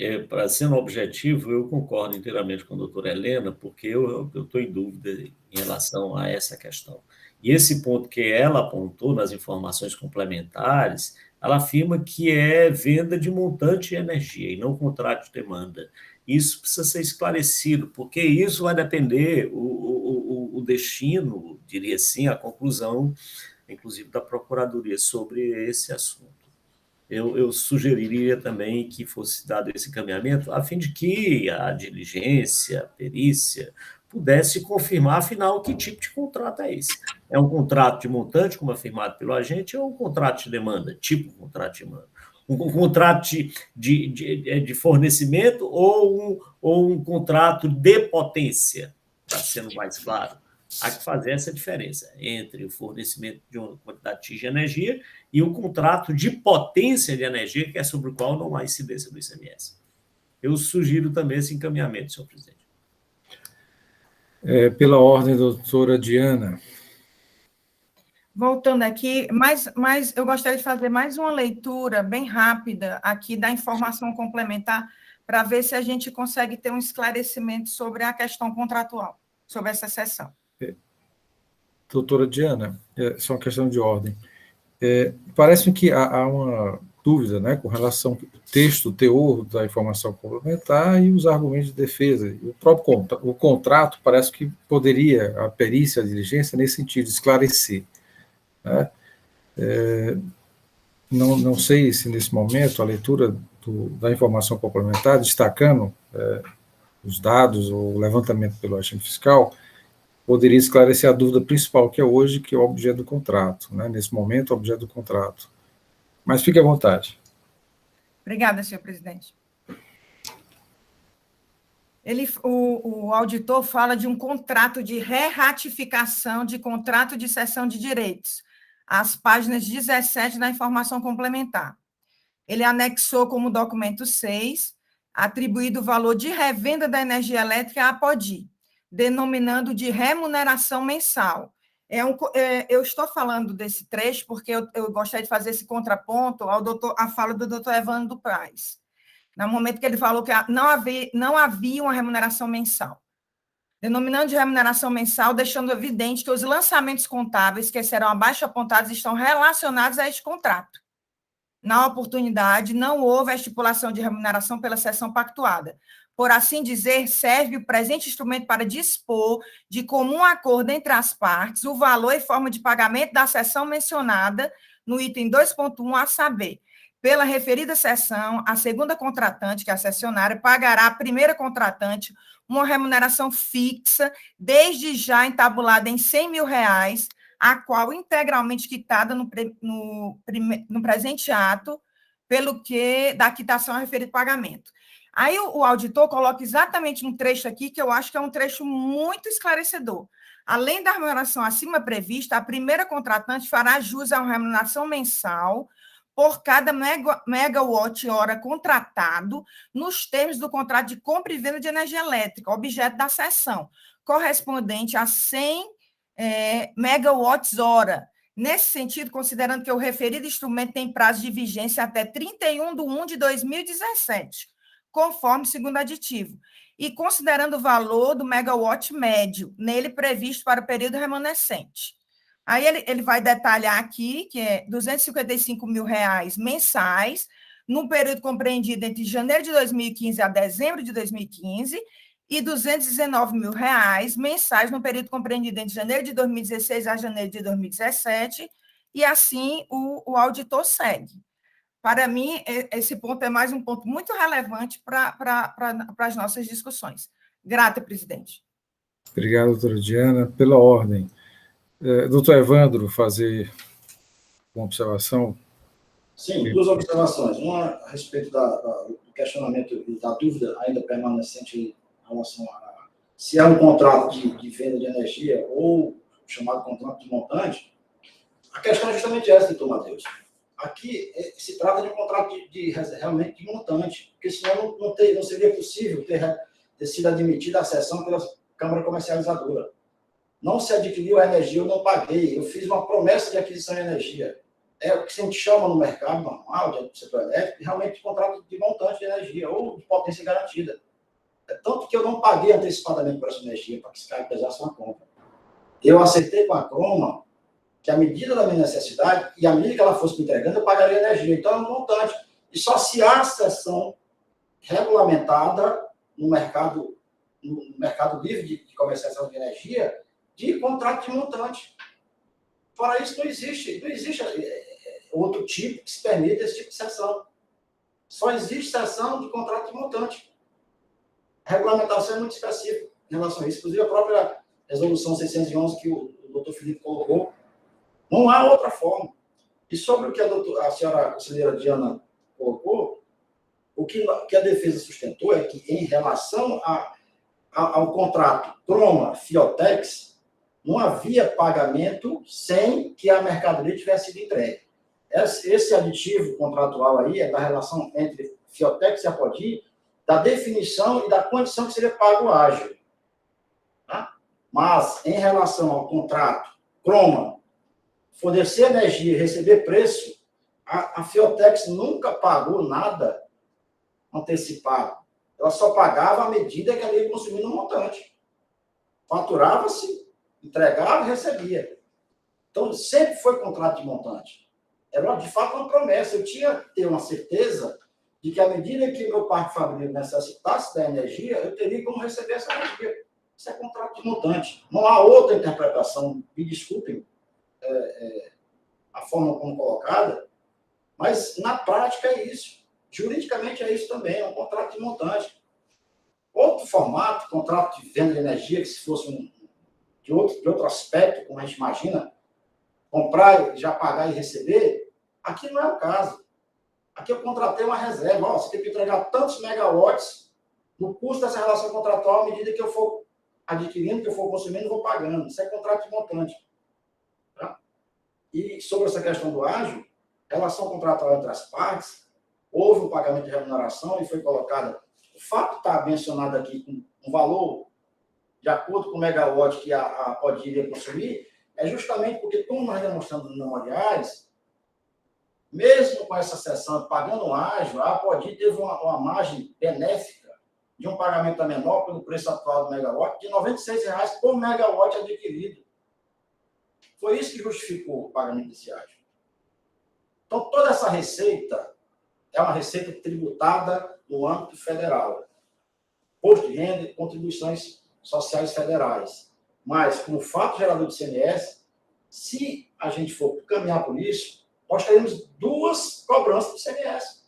sendo objetivo, eu concordo inteiramente com a doutora Helena, porque eu estou em dúvida em relação a essa questão. E esse ponto que ela apontou nas informações complementares, ela afirma que é venda de montante de energia e não contrato de demanda. Isso precisa ser esclarecido, porque isso vai depender o destino, diria assim, a conclusão, inclusive da Procuradoria, sobre esse assunto. Eu sugeriria também que fosse dado esse encaminhamento, a fim de que a diligência, a perícia, pudesse confirmar, afinal, que tipo de contrato é esse. É um contrato de montante, como afirmado pelo agente, ou um contrato de demanda, tipo contrato de demanda? Um contrato de fornecimento ou um contrato de potência, está sendo mais claro? Há que fazer essa diferença entre o fornecimento de uma quantidade X de energia e o contrato de potência de energia, que é sobre o qual não há incidência do ICMS. Eu sugiro também esse encaminhamento, senhor presidente. Pela ordem, doutora Diana. Voltando aqui, mas eu gostaria de fazer mais uma leitura bem rápida aqui da informação complementar, para ver se a gente consegue ter um esclarecimento sobre a questão contratual, sobre essa seção. Doutora Diana, só uma questão de ordem. Parece-me que há uma dúvida, né, com relação ao texto, teor da informação complementar e os argumentos de defesa. O próprio contrato parece que poderia, a perícia, a diligência, nesse sentido, esclarecer. Né? Não sei se, nesse momento, a leitura da informação complementar, destacando os dados ou o levantamento pelo agente fiscal, poderia esclarecer a dúvida principal, que é hoje, que é o objeto do contrato, né? Nesse momento, o objeto do contrato. Mas fique à vontade. Obrigada, senhor presidente. O auditor fala de um contrato de re-ratificação de contrato de cessão de direitos, as páginas 17 da informação complementar. Ele anexou como documento 6, atribuído o valor de revenda da energia elétrica à Podi, denominando de remuneração mensal. Eu estou falando desse trecho porque eu gostaria de fazer esse contraponto à fala do doutor Evandro Praz, no momento que ele falou que não havia uma remuneração mensal. Denominando de remuneração mensal, deixando evidente que os lançamentos contábeis que serão abaixo apontados estão relacionados a este contrato. Na oportunidade, não houve a estipulação de remuneração pela seção pactuada. Por assim dizer, serve o presente instrumento para dispor de comum acordo entre as partes o valor e forma de pagamento da seção mencionada no item 2.1, a saber, pela referida seção, a segunda contratante, que é a cessionária, pagará à primeira contratante uma remuneração fixa, desde já entabulada em R$100.000, a qual integralmente quitada no presente ato, pelo que da quitação a referido pagamento. Aí o auditor coloca exatamente um trecho aqui que eu acho que é um trecho muito esclarecedor. Além da remuneração acima prevista, a primeira contratante fará jus à remuneração mensal por cada megawatt-hora contratado nos termos do contrato de compra e venda de energia elétrica, objeto da cessão, correspondente a 100 megawatts-hora. Nesse sentido, considerando que o referido instrumento tem prazo de vigência até 31/1/2017, conforme o segundo aditivo, e considerando o valor do megawatt médio nele previsto para o período remanescente. Aí ele vai detalhar aqui que é R$ 255 mil mensais, num período compreendido entre janeiro de 2015 a dezembro de 2015, e R$ 219 mil mensais no período compreendido entre janeiro de 2016 a janeiro de 2017, e assim o auditor segue. Para mim, esse ponto é mais um ponto muito relevante para as nossas discussões. Grata, presidente. Obrigado, doutora Diana. Pela ordem, doutor Evandro, fazer uma observação? Sim, duas observações. Uma a respeito do questionamento e da dúvida ainda permanecente em relação a se é um contrato de venda de energia ou chamado contrato de montante. A questão é justamente essa, doutor Matheus. Aqui se trata de um contrato realmente de montante, porque senão não seria possível ter sido admitida a cessão pela Câmara Comercializadora. Não se adquiriu a energia, eu não paguei, eu fiz uma promessa de aquisição de energia. É o que a gente chama no mercado normal, do setor elétrico, realmente de contrato de montante de energia, ou de potência garantida. Tanto que eu não paguei antecipadamente por essa energia, para que esse cara pesasse uma compra. Eu acertei com a Croma que, à medida da minha necessidade, e à medida que ela fosse me entregando, eu pagaria energia. Então, é um montante. E só se há sessão regulamentada no mercado livre de comercialização de energia, de contrato de montante. Fora isso, não existe outro tipo que se permita esse tipo de sessão. Só existe sessão de contrato de montante. A regulamentação é muito específica em relação a isso. Inclusive, a própria resolução 611 que o doutor Felipe colocou, não há outra forma. E sobre o que a senhora conselheira Diana colocou, o que a defesa sustentou é que, em relação ao contrato Croma-Fiotex, não havia pagamento sem que a mercadoria tivesse sido entregue. Esse aditivo contratual aí é da relação entre Fiotex e Apodi, da definição e da condição que seria pago o ágio. Tá? Mas, em relação ao contrato Croma, fornecer energia e receber preço, a Fiotex nunca pagou nada antecipado. Ela só pagava à medida que ela ia consumindo um montante. Faturava-se, entregava e recebia. Então, sempre foi contrato de montante. Era, de fato, uma promessa. Eu tinha que ter uma certeza de que, à medida que meu parque fabril necessitasse da energia, eu teria como receber essa energia. Isso é contrato de montante. Não há outra interpretação, me desculpem a forma como colocada, mas, na prática, é isso. Juridicamente, é isso também, é um contrato de montante. Outro formato, contrato de venda de energia, que se fosse de outro aspecto, como a gente imagina, comprar, já pagar e receber, aqui não é o caso. Aqui eu contratei uma reserva. Você tem que entregar tantos megawatts no custo dessa relação contratual, à medida que eu for adquirindo, que eu for consumindo, eu vou pagando. Isso é contrato de montante. Tá? E sobre essa questão do ágio, relação contratual entre as partes, houve um pagamento de remuneração e foi colocada. O fato de estar mencionado aqui com um valor de acordo com o megawatt que a Apodi iria consumir, é justamente porque, como nós demonstramos nos memoriais, mesmo com essa sessão pagando ágio, a Apodi teve uma margem benéfica de um pagamento menor pelo preço atual do megawatt, de R$ 96,00 por megawatt adquirido. Foi isso que justificou o pagamento desse ágio. Então, toda essa receita é uma receita tributada no âmbito federal. Imposto de renda e contribuições sociais federais. Mas, como fato gerador de ICMS, se a gente for caminhar por isso, nós teremos duas cobranças de ICMS.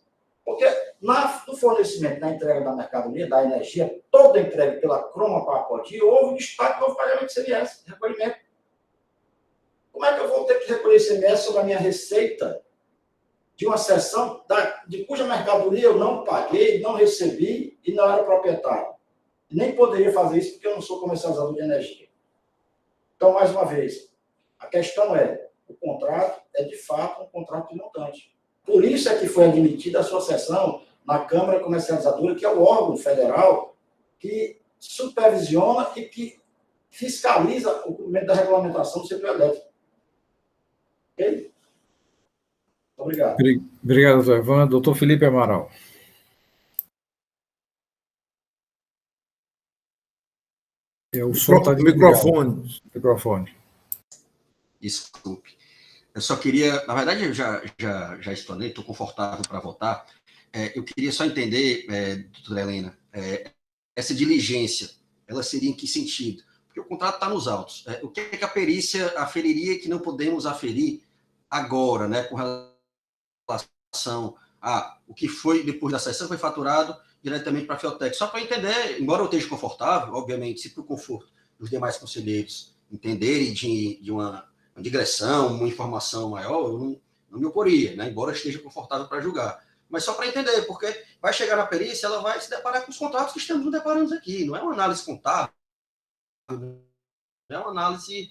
Porque no fornecimento, na entrega da mercadoria, da energia, toda entregue pela Croma para a Apodi, houve destaque, houve pagamento de ICMS, recolhimento. Como é que eu vou ter que recolher ICMS sobre a minha receita de uma seção de cuja mercadoria eu não paguei, não recebi e não era proprietário? E nem poderia fazer isso porque eu não sou comercializador de energia. Então, mais uma vez, a questão é, o contrato é de fato um contrato de montante. Por isso é que foi admitida a sua sessão na Câmara Comercializadora, que é o órgão federal que supervisiona e que fiscaliza o cumprimento da regulamentação do setor elétrico. Ok? Obrigado. Obrigado, doutor Evandro. Doutor Felipe Amaral. O som está desligado. Microfone. Desculpe. Eu só queria, na verdade, eu já explanei, estou confortável para votar. Eu queria só entender, doutora Helena, essa diligência, ela seria em que sentido? Porque o contrato está nos autos. O que é que a perícia aferiria que não podemos aferir agora, né, com relação a o que foi, depois da sessão, foi faturado diretamente para a Fiotec? Só para entender, embora eu esteja confortável, obviamente, se para o conforto dos demais conselheiros entenderem de uma digressão, uma informação maior, eu não me oporia, né? Embora eu esteja confortável para julgar. Mas só para entender, porque vai chegar na perícia, ela vai se deparar com os contratos que estamos nos deparando aqui. Não é uma análise contábil, é uma análise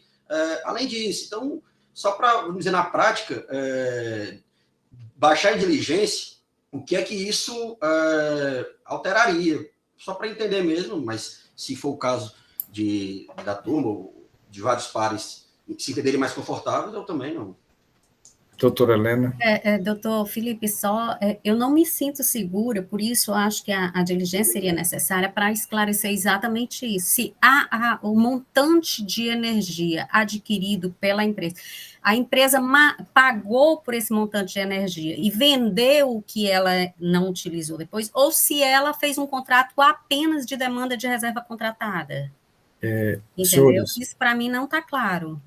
além disso. Então, só para, vamos dizer, na prática, baixar em diligência, o que é que isso alteraria? Só para entender mesmo, mas se for o caso da turma, ou de vários pares se entenderem mais confortáveis, eu também não. Doutora Helena. Doutor Felipe, eu não me sinto segura, por isso eu acho que a diligência seria necessária para esclarecer exatamente isso. Se o montante de energia adquirido pela empresa, a empresa pagou por esse montante de energia e vendeu o que ela não utilizou depois, ou se ela fez um contrato apenas de demanda de reserva contratada. Entendeu? Senhores, isso para mim não está claro.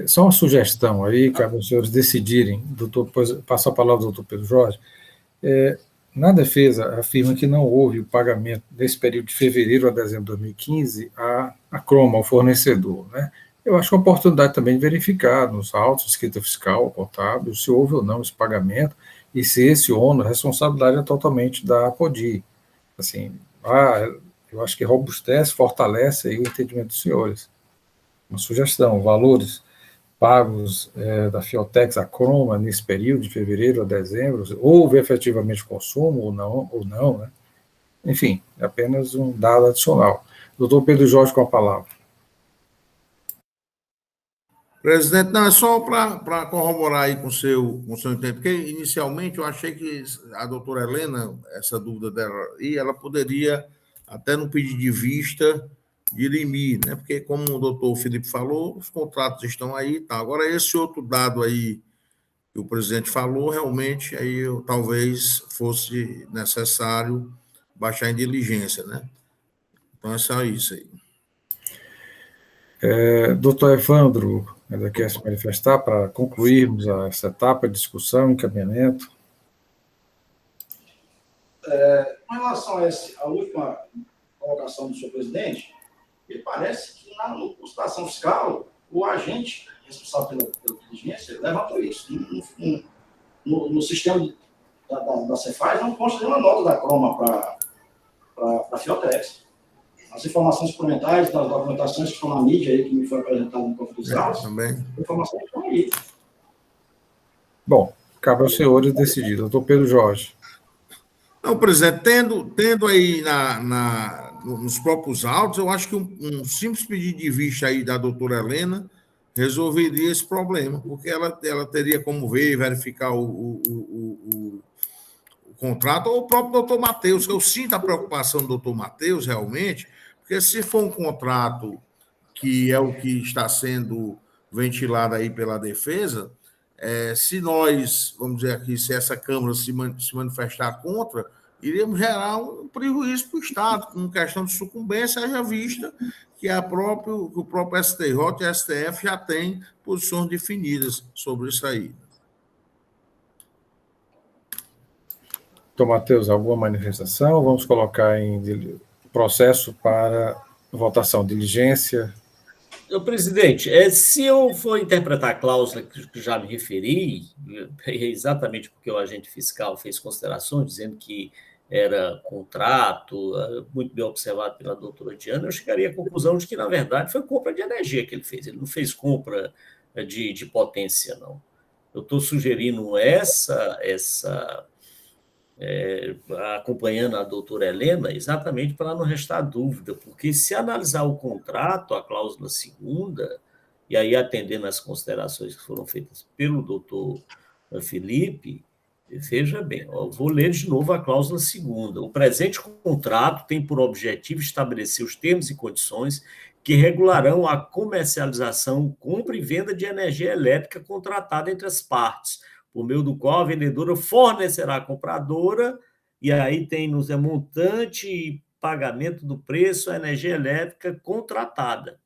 Só uma sugestão aí, cabe aos senhores decidirem, depois passo a palavra ao doutor Pedro Jorge. Na defesa, afirma que não houve o pagamento nesse período de fevereiro a dezembro de 2015 a Croma, ao fornecedor, né? Eu acho que é uma oportunidade também de verificar nos autos, escrita fiscal, contábil, se houve ou não esse pagamento e se esse ônus, a responsabilidade é totalmente da APODI. Assim, eu acho que robustece, fortalece aí o entendimento dos senhores. Uma sugestão, valores pagos da Fiotec a Croma nesse período, de fevereiro a dezembro, houve efetivamente consumo ou não, né? Enfim, é apenas um dado adicional. Doutor Pedro Jorge, com a palavra. Presidente, não, é só para corroborar aí com o seu entendimento, porque inicialmente eu achei que a doutora Helena, essa dúvida dela, e ela poderia, até no pedido de vista, dirimir, né? Porque, como o doutor Felipe falou, os contratos estão aí, tá? Agora, esse outro dado aí que o presidente falou, realmente, aí talvez fosse necessário baixar em diligência, né? Então, é só isso aí. Doutor Evandro, ainda quer se manifestar para concluirmos essa etapa de discussão, encaminhamento? Com relação a última colocação do senhor presidente, me parece que na constatação fiscal, o agente responsável pela diligência levantou isso. No sistema da Cefaz não consta nenhuma nota da Croma para a Fiotec. As informações suplementares das documentações que estão na mídia aí, que me foi apresentado no Corpo dos Autos, informações estão aí. Bom, cabe aos senhores decidir. Doutor Pedro Jorge. Não, presidente, tendo aí nos próprios autos, eu acho que um simples pedido de vista aí da doutora Helena resolveria esse problema, porque ela teria como ver e verificar o contrato, ou o próprio doutor Matheus, que eu sinto a preocupação do doutor Matheus, realmente, porque se for um contrato que é o que está sendo ventilado aí pela defesa, se nós, vamos dizer aqui, se essa Câmara se manifestar contra, iríamos gerar um prejuízo para o Estado, com questão de sucumbência, haja vista que o próprio STJ e a STF já têm posições definidas sobre isso aí. Doutor Matheus, alguma manifestação? Vamos colocar em processo para votação, diligência. Presidente, se eu for interpretar a cláusula que já me referi, exatamente porque o agente fiscal fez considerações, dizendo que era contrato, muito bem observado pela doutora Diana, eu chegaria à conclusão de que, na verdade, foi compra de energia que ele fez. Ele não fez compra de potência, não. Eu estou sugerindo acompanhando a doutora Helena, exatamente para não restar dúvida, porque se analisar o contrato, a cláusula 2ª, e aí atendendo às considerações que foram feitas pelo doutor Felipe, veja bem, vou ler de novo a cláusula 2ª. O presente contrato tem por objetivo estabelecer os termos e condições que regularão a comercialização, compra e venda de energia elétrica contratada entre as partes, por meio do qual a vendedora fornecerá à compradora, e aí tem nos montante e pagamento do preço a energia elétrica contratada.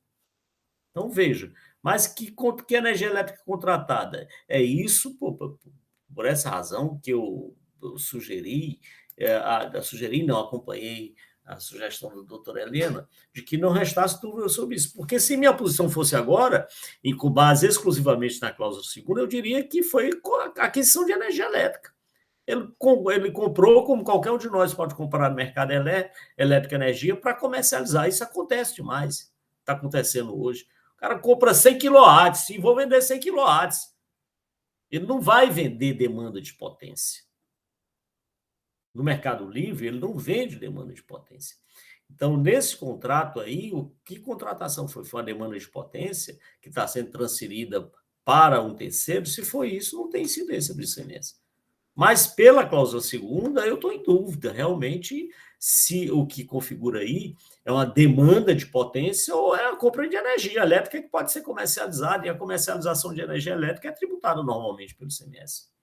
Então, veja, mas que energia elétrica contratada? É isso, por essa razão que eu sugeri, acompanhei a sugestão da doutora Helena, de que não restasse dúvida sobre isso. Porque se minha posição fosse agora, e com base exclusivamente na cláusula 2ª, eu diria que foi aquisição de energia elétrica. Ele comprou, como qualquer um de nós pode comprar no mercado elétrica energia, para comercializar. Isso acontece demais. Está acontecendo hoje. O cara compra 100 kW, e vou vender 100 kW. Ele não vai vender demanda de potência. No Mercado Livre, ele não vende demanda de potência. Então, nesse contrato aí, que contratação foi? Foi uma demanda de potência que está sendo transferida para um terceiro? Se foi isso, não tem incidência do ICMS. Mas, pela cláusula 2ª, eu estou em dúvida, realmente, se o que configura aí é uma demanda de potência ou é a compra de energia elétrica que pode ser comercializada, e a comercialização de energia elétrica é tributada normalmente pelo ICMS.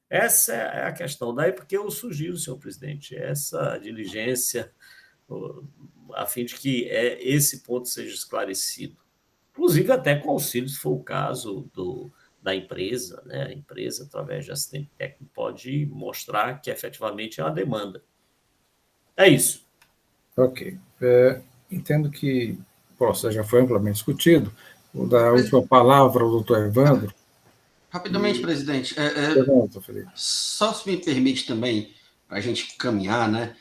Essa é a questão. Daí porque eu sugiro, senhor presidente, essa diligência a fim de que esse ponto seja esclarecido. Inclusive até com auxílio, se for o caso da empresa, né? A empresa, através de assistente técnico, pode mostrar que efetivamente é uma demanda. É isso. Ok. Entendo que o processo já foi amplamente discutido. Vou dar a última palavra ao doutor Evandro. Rapidamente, presidente. Só se me permite também, para a gente caminhar, né?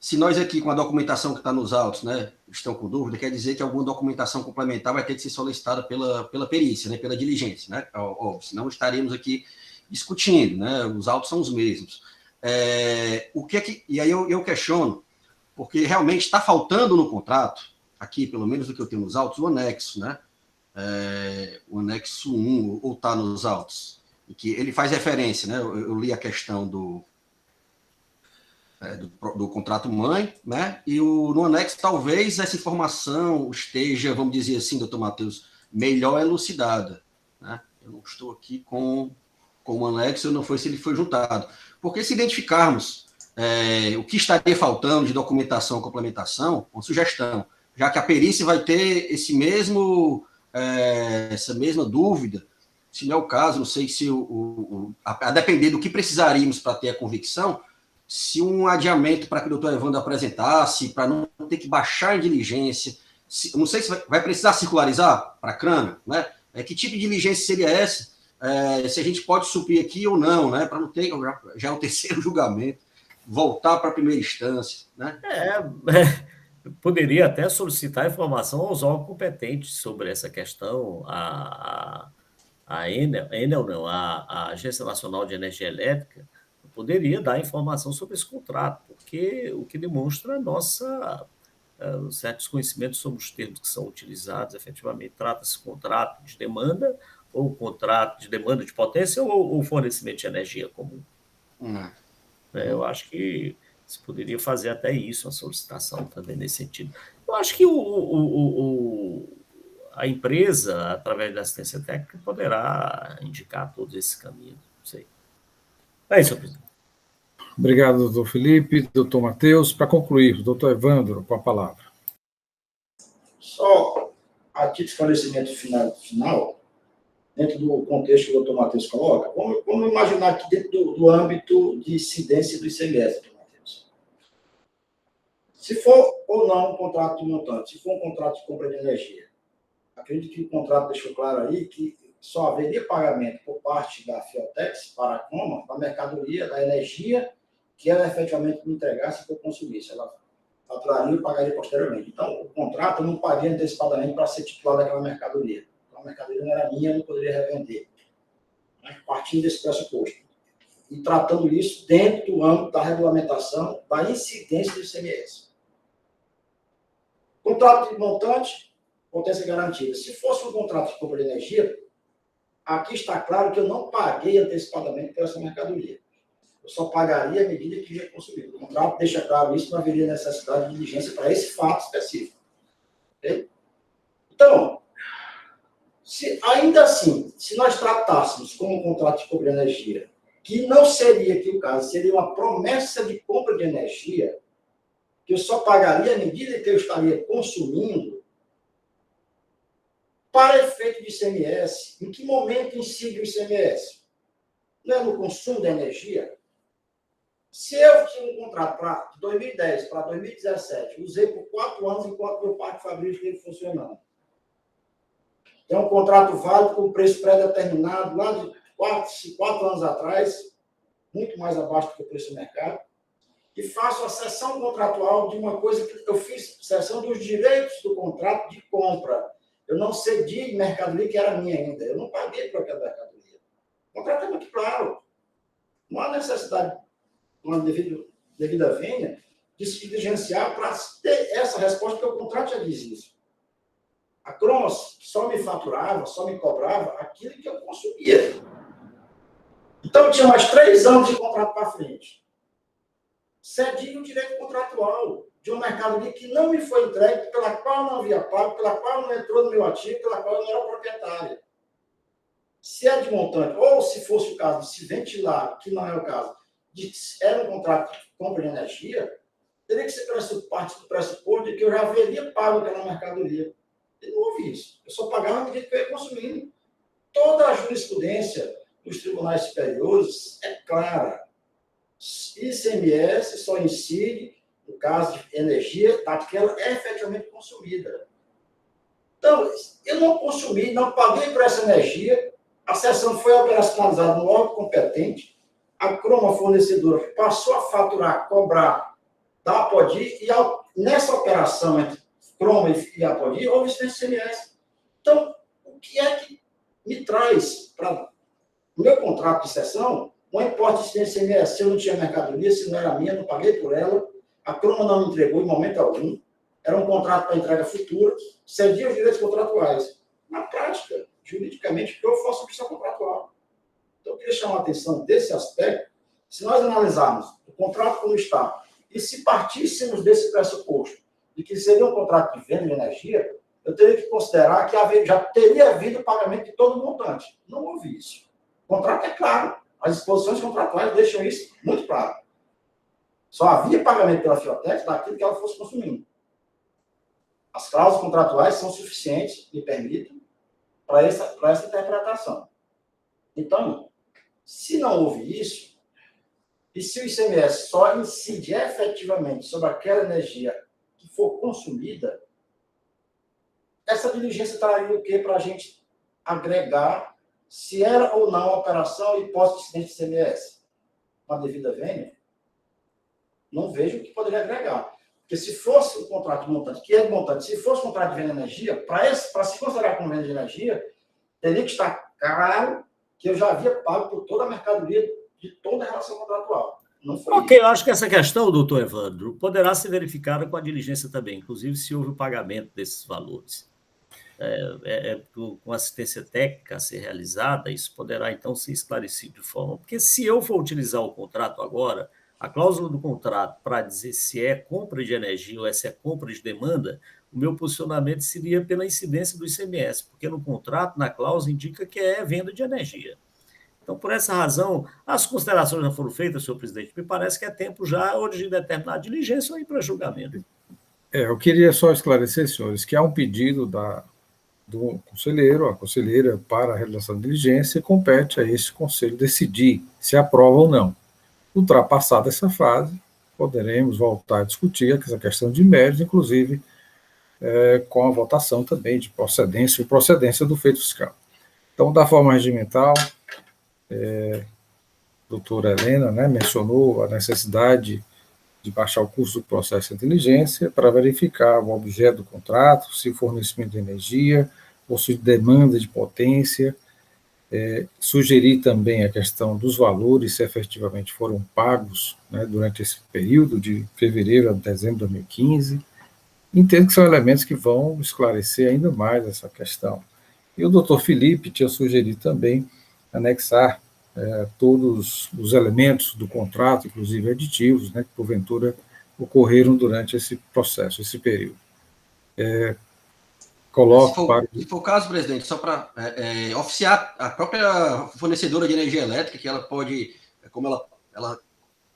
Se nós aqui, com a documentação que está nos autos, né, estão com dúvida, quer dizer que alguma documentação complementar vai ter que ser solicitada pela perícia, né, pela diligência, né? Senão estaremos aqui discutindo, né? Os autos são os mesmos. E aí eu questiono, porque realmente está faltando no contrato, aqui, pelo menos do que eu tenho nos autos, o anexo, né? O anexo 1, ou está nos autos, em que ele faz referência, né? Eu li a questão do contrato mãe, né? E no anexo, talvez essa informação esteja, vamos dizer assim, doutor Matheus, melhor elucidada, né? Eu não estou aqui com o anexo, não foi se ele foi juntado. Porque se identificarmos o que estaria faltando de documentação, complementação, uma sugestão, já que a perícia vai ter essa mesma dúvida, se não é o caso, não sei se a depender do que precisaríamos para ter a convicção, se um adiamento para que o doutor Evandro apresentasse, para não ter que baixar em diligência, não sei se vai precisar circularizar para a CRAMA, né? Que tipo de diligência seria essa? Se a gente pode suprir aqui ou não, né? Para não ter já o terceiro julgamento, voltar para a primeira instância, né? Poderia até solicitar informação aos órgãos competentes sobre essa questão, a Agência Nacional de Energia Elétrica poderia dar informação sobre esse contrato, porque o que demonstra certo desconhecimento sobre os termos que são utilizados, efetivamente, trata-se de contrato de demanda, ou contrato de demanda de potência, ou fornecimento de energia comum. Eu acho que se poderia fazer até isso, a solicitação também nesse sentido. Eu acho que a empresa, através da assistência técnica, poderá indicar todos esses caminhos. Não sei. É isso, presidente. Obrigado, doutor Felipe, doutor Matheus. Para concluir, doutor Evandro, com a palavra. Só a título de esclarecimento final, dentro do contexto que o doutor Matheus coloca, vamos imaginar aqui dentro do âmbito de incidência do ICMS, doutor Matheus. Se for ou não um contrato de montante, se for um contrato de compra de energia, acredito que o contrato deixou claro aí que só haveria pagamento por parte da Fiotex para a Coma da mercadoria, da energia que ela efetivamente me entregasse para eu consumir. Se ela faturaria e pagaria posteriormente. Então, o contrato não pagaria antecipadamente para ser titular daquela mercadoria. Então, a mercadoria não era minha, eu não poderia revender. né, partindo desse pressuposto, e tratando isso dentro do âmbito da regulamentação da incidência do ICMS. Contrato de montante, potência garantida. Se fosse um contrato de compra de energia, aqui está claro que eu não paguei antecipadamente por essa mercadoria. Eu só pagaria à medida que ia consumir. O contrato deixa claro isso, não haveria necessidade de diligência para esse fato específico. Okay? Então, ainda assim, se nós tratássemos como um contrato de compra de energia, que não seria aqui o caso, seria uma promessa de compra de energia, que eu só pagaria à medida que eu estaria consumindo, para efeito de ICMS, em que momento incide o ICMS? Não é no consumo da energia? Se eu tinha um contrato de 2010 para 2017, usei por 4 anos enquanto meu parque fabril esteve funcionando. É um contrato válido com preço pré-determinado lá de 4 anos atrás, muito mais abaixo do que o preço do mercado, e faço a cessão contratual de uma coisa que eu fiz, cessão dos direitos do contrato de compra. Eu não cedi mercadoria que era minha ainda. Eu não paguei por aquela mercadoria. O contrato é muito claro. Não há necessidade, uma devida vênia, de se diligenciar para ter essa resposta, porque o contrato já diz isso. A Cronos só me faturava, só me cobrava aquilo que eu consumia. Então, eu tinha mais 3 anos de contrato para frente. Cedi o direito contratual de uma mercadoria que não me foi entregue, pela qual não havia pago, pela qual não entrou no meu ativo, pela qual eu não era proprietária. Se é de montante, ou se fosse o caso de se ventilar, que não é o caso, era um contrato de compra de energia, teria que ser parte do pressuposto de que eu já haveria pago aquela mercadoria. E não houve isso. Eu só pagava a medida que eu ia consumindo. Toda a jurisprudência dos tribunais superiores é clara. ICMS só incide, no caso de energia, daquela efetivamente consumida. Então, eu não consumi, não paguei por essa energia, a cessão foi operacionalizada no órgão competente, a Croma fornecedora passou a faturar, cobrar da Apodi, e nessa operação entre Croma e Apodi, houve esse ICMS. Então, o que é que me traz para o meu contrato de cessão? Não importa se tem ICMS, se eu não tinha mercadoria, se não era minha, não paguei por ela, a Croma não me entregou em momento algum, era um contrato para entrega futura, cedia os direitos contratuais. Na prática, juridicamente, eu faço opção contratual. Então, eu queria chamar a atenção desse aspecto. Se nós analisarmos o contrato como está, e se partíssemos desse pressuposto, de que seria um contrato de venda de energia, eu teria que considerar que já teria havido pagamento de todo o montante. Não houve isso. O contrato é claro. As disposições contratuais deixam isso muito claro. Só havia pagamento pela Fiotex daquilo que ela fosse consumindo. As cláusulas contratuais são suficientes, me permitem, para essa interpretação. Então, se não houve isso, e se o ICMS só incide efetivamente sobre aquela energia que for consumida, essa diligência traria o quê para a gente agregar se era ou não a operação e pós-incidente de ICMS? Uma devida vênia? Não vejo o que poderia agregar. Porque se fosse um contrato de montante, que é de montante, se fosse um contrato de venda de energia, para se considerar como venda de energia, teria que estar claro que eu já havia pago por toda a mercadoria de toda a relação contratual. Não foi Ok, isso. eu acho que essa questão, doutor Evandro, poderá ser verificada com a diligência também, inclusive se houve o pagamento desses valores. Com assistência técnica a ser realizada, isso poderá, então, ser esclarecido de forma... Porque se eu for utilizar o contrato agora, a cláusula do contrato para dizer se é compra de energia ou se é compra de demanda, o meu posicionamento seria pela incidência do ICMS, porque no contrato, na cláusula, indica que é venda de energia. Então, por essa razão, as considerações já foram feitas, senhor presidente. Me parece que é tempo já hoje de determinar diligência ou ir para julgamento. Eu queria só esclarecer, senhores, que há um pedido do conselheiro, a conselheira, para a realização de diligência, e compete a esse conselho decidir se aprova ou não. Ultrapassada essa fase, poderemos voltar a discutir essa questão de mérito, inclusive com a votação também de procedência e procedência do feito fiscal. Então, da forma regimental, a doutora Helena, mencionou a necessidade de baixar o custo do processo de diligência para verificar o objeto do contrato, se fornecimento de energia, ou se demanda de potência, Sugerir também a questão dos valores, se efetivamente foram pagos, né, durante esse período de fevereiro a dezembro de 2015. Entendo que são elementos que vão esclarecer ainda mais essa questão. E o doutor Felipe tinha sugerido também anexar todos os elementos do contrato, inclusive aditivos, né, que porventura ocorreram durante esse processo, esse período. Se for o caso, presidente, só para oficiar a própria fornecedora de energia elétrica, que ela pode, como ela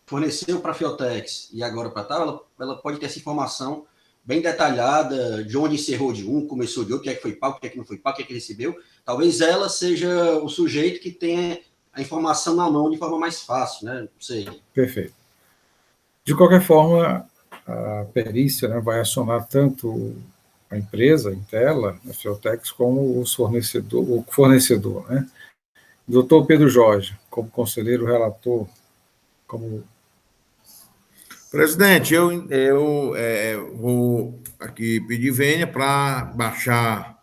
forneceu para a Fiotex e agora para tal, ela pode ter essa informação bem detalhada de onde encerrou de um, começou de outro, o que é que foi pago, o que é que não foi pago, o que é que recebeu. Talvez ela seja o sujeito que tenha a informação na mão de forma mais fácil, né? Não sei. Perfeito. De qualquer forma, a perícia, né, vai acionar tanto a empresa, Intela, a Fiotex, como o fornecedor, né? Doutor Pedro Jorge, como conselheiro relator, como... Presidente, eu vou aqui pedir vênia para baixar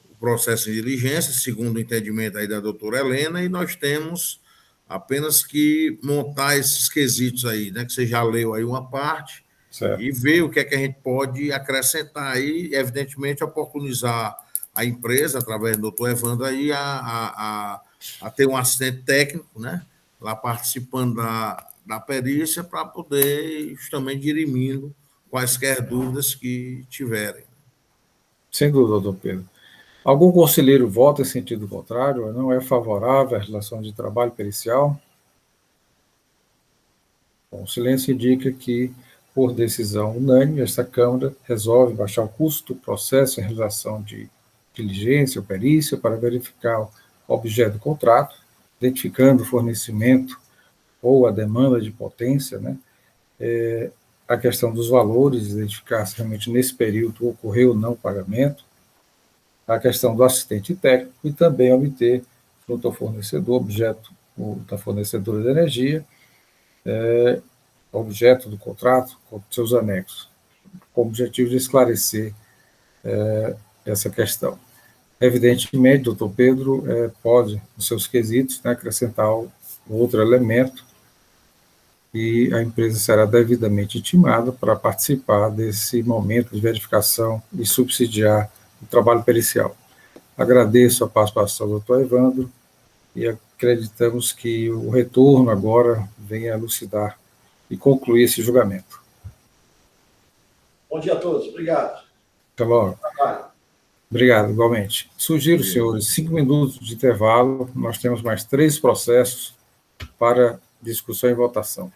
o processo de diligência, segundo o entendimento aí da doutora Helena, e nós temos apenas que montar esses quesitos aí, né, que você já leu aí uma parte, certo, e ver o que é que a gente pode acrescentar aí, evidentemente oportunizar a empresa, através do doutor Evandro, aí, a ter um assistente técnico, né, lá participando da perícia, para poder justamente dirimindo quaisquer dúvidas que tiverem. Sem dúvida, doutor Pedro. Algum conselheiro vota em sentido contrário, ou não é favorável à relação de trabalho pericial? Bom, o silêncio indica que, por decisão unânime, esta Câmara resolve baixar o custo do processo em realização de diligência ou perícia para verificar o objeto do contrato, identificando o fornecimento ou a demanda de potência, né? A questão dos valores, identificar se realmente nesse período ocorreu ou não o pagamento, a questão do assistente técnico e também obter junto ao fornecedor, objeto da fornecedora de energia, objeto do contrato, com seus anexos, com o objetivo de esclarecer essa questão. Evidentemente, doutor Pedro pode, nos seus quesitos, né, acrescentar outro elemento, e a empresa será devidamente intimada para participar desse momento de verificação e subsidiar o trabalho pericial. Agradeço a participação do doutor Evandro e acreditamos que o retorno agora venha elucidar e concluir esse julgamento. Bom dia a todos, obrigado. Até logo. Obrigado, igualmente. Sugiro, senhores, 5 minutos de intervalo, nós temos mais 3 processos para discussão e votação.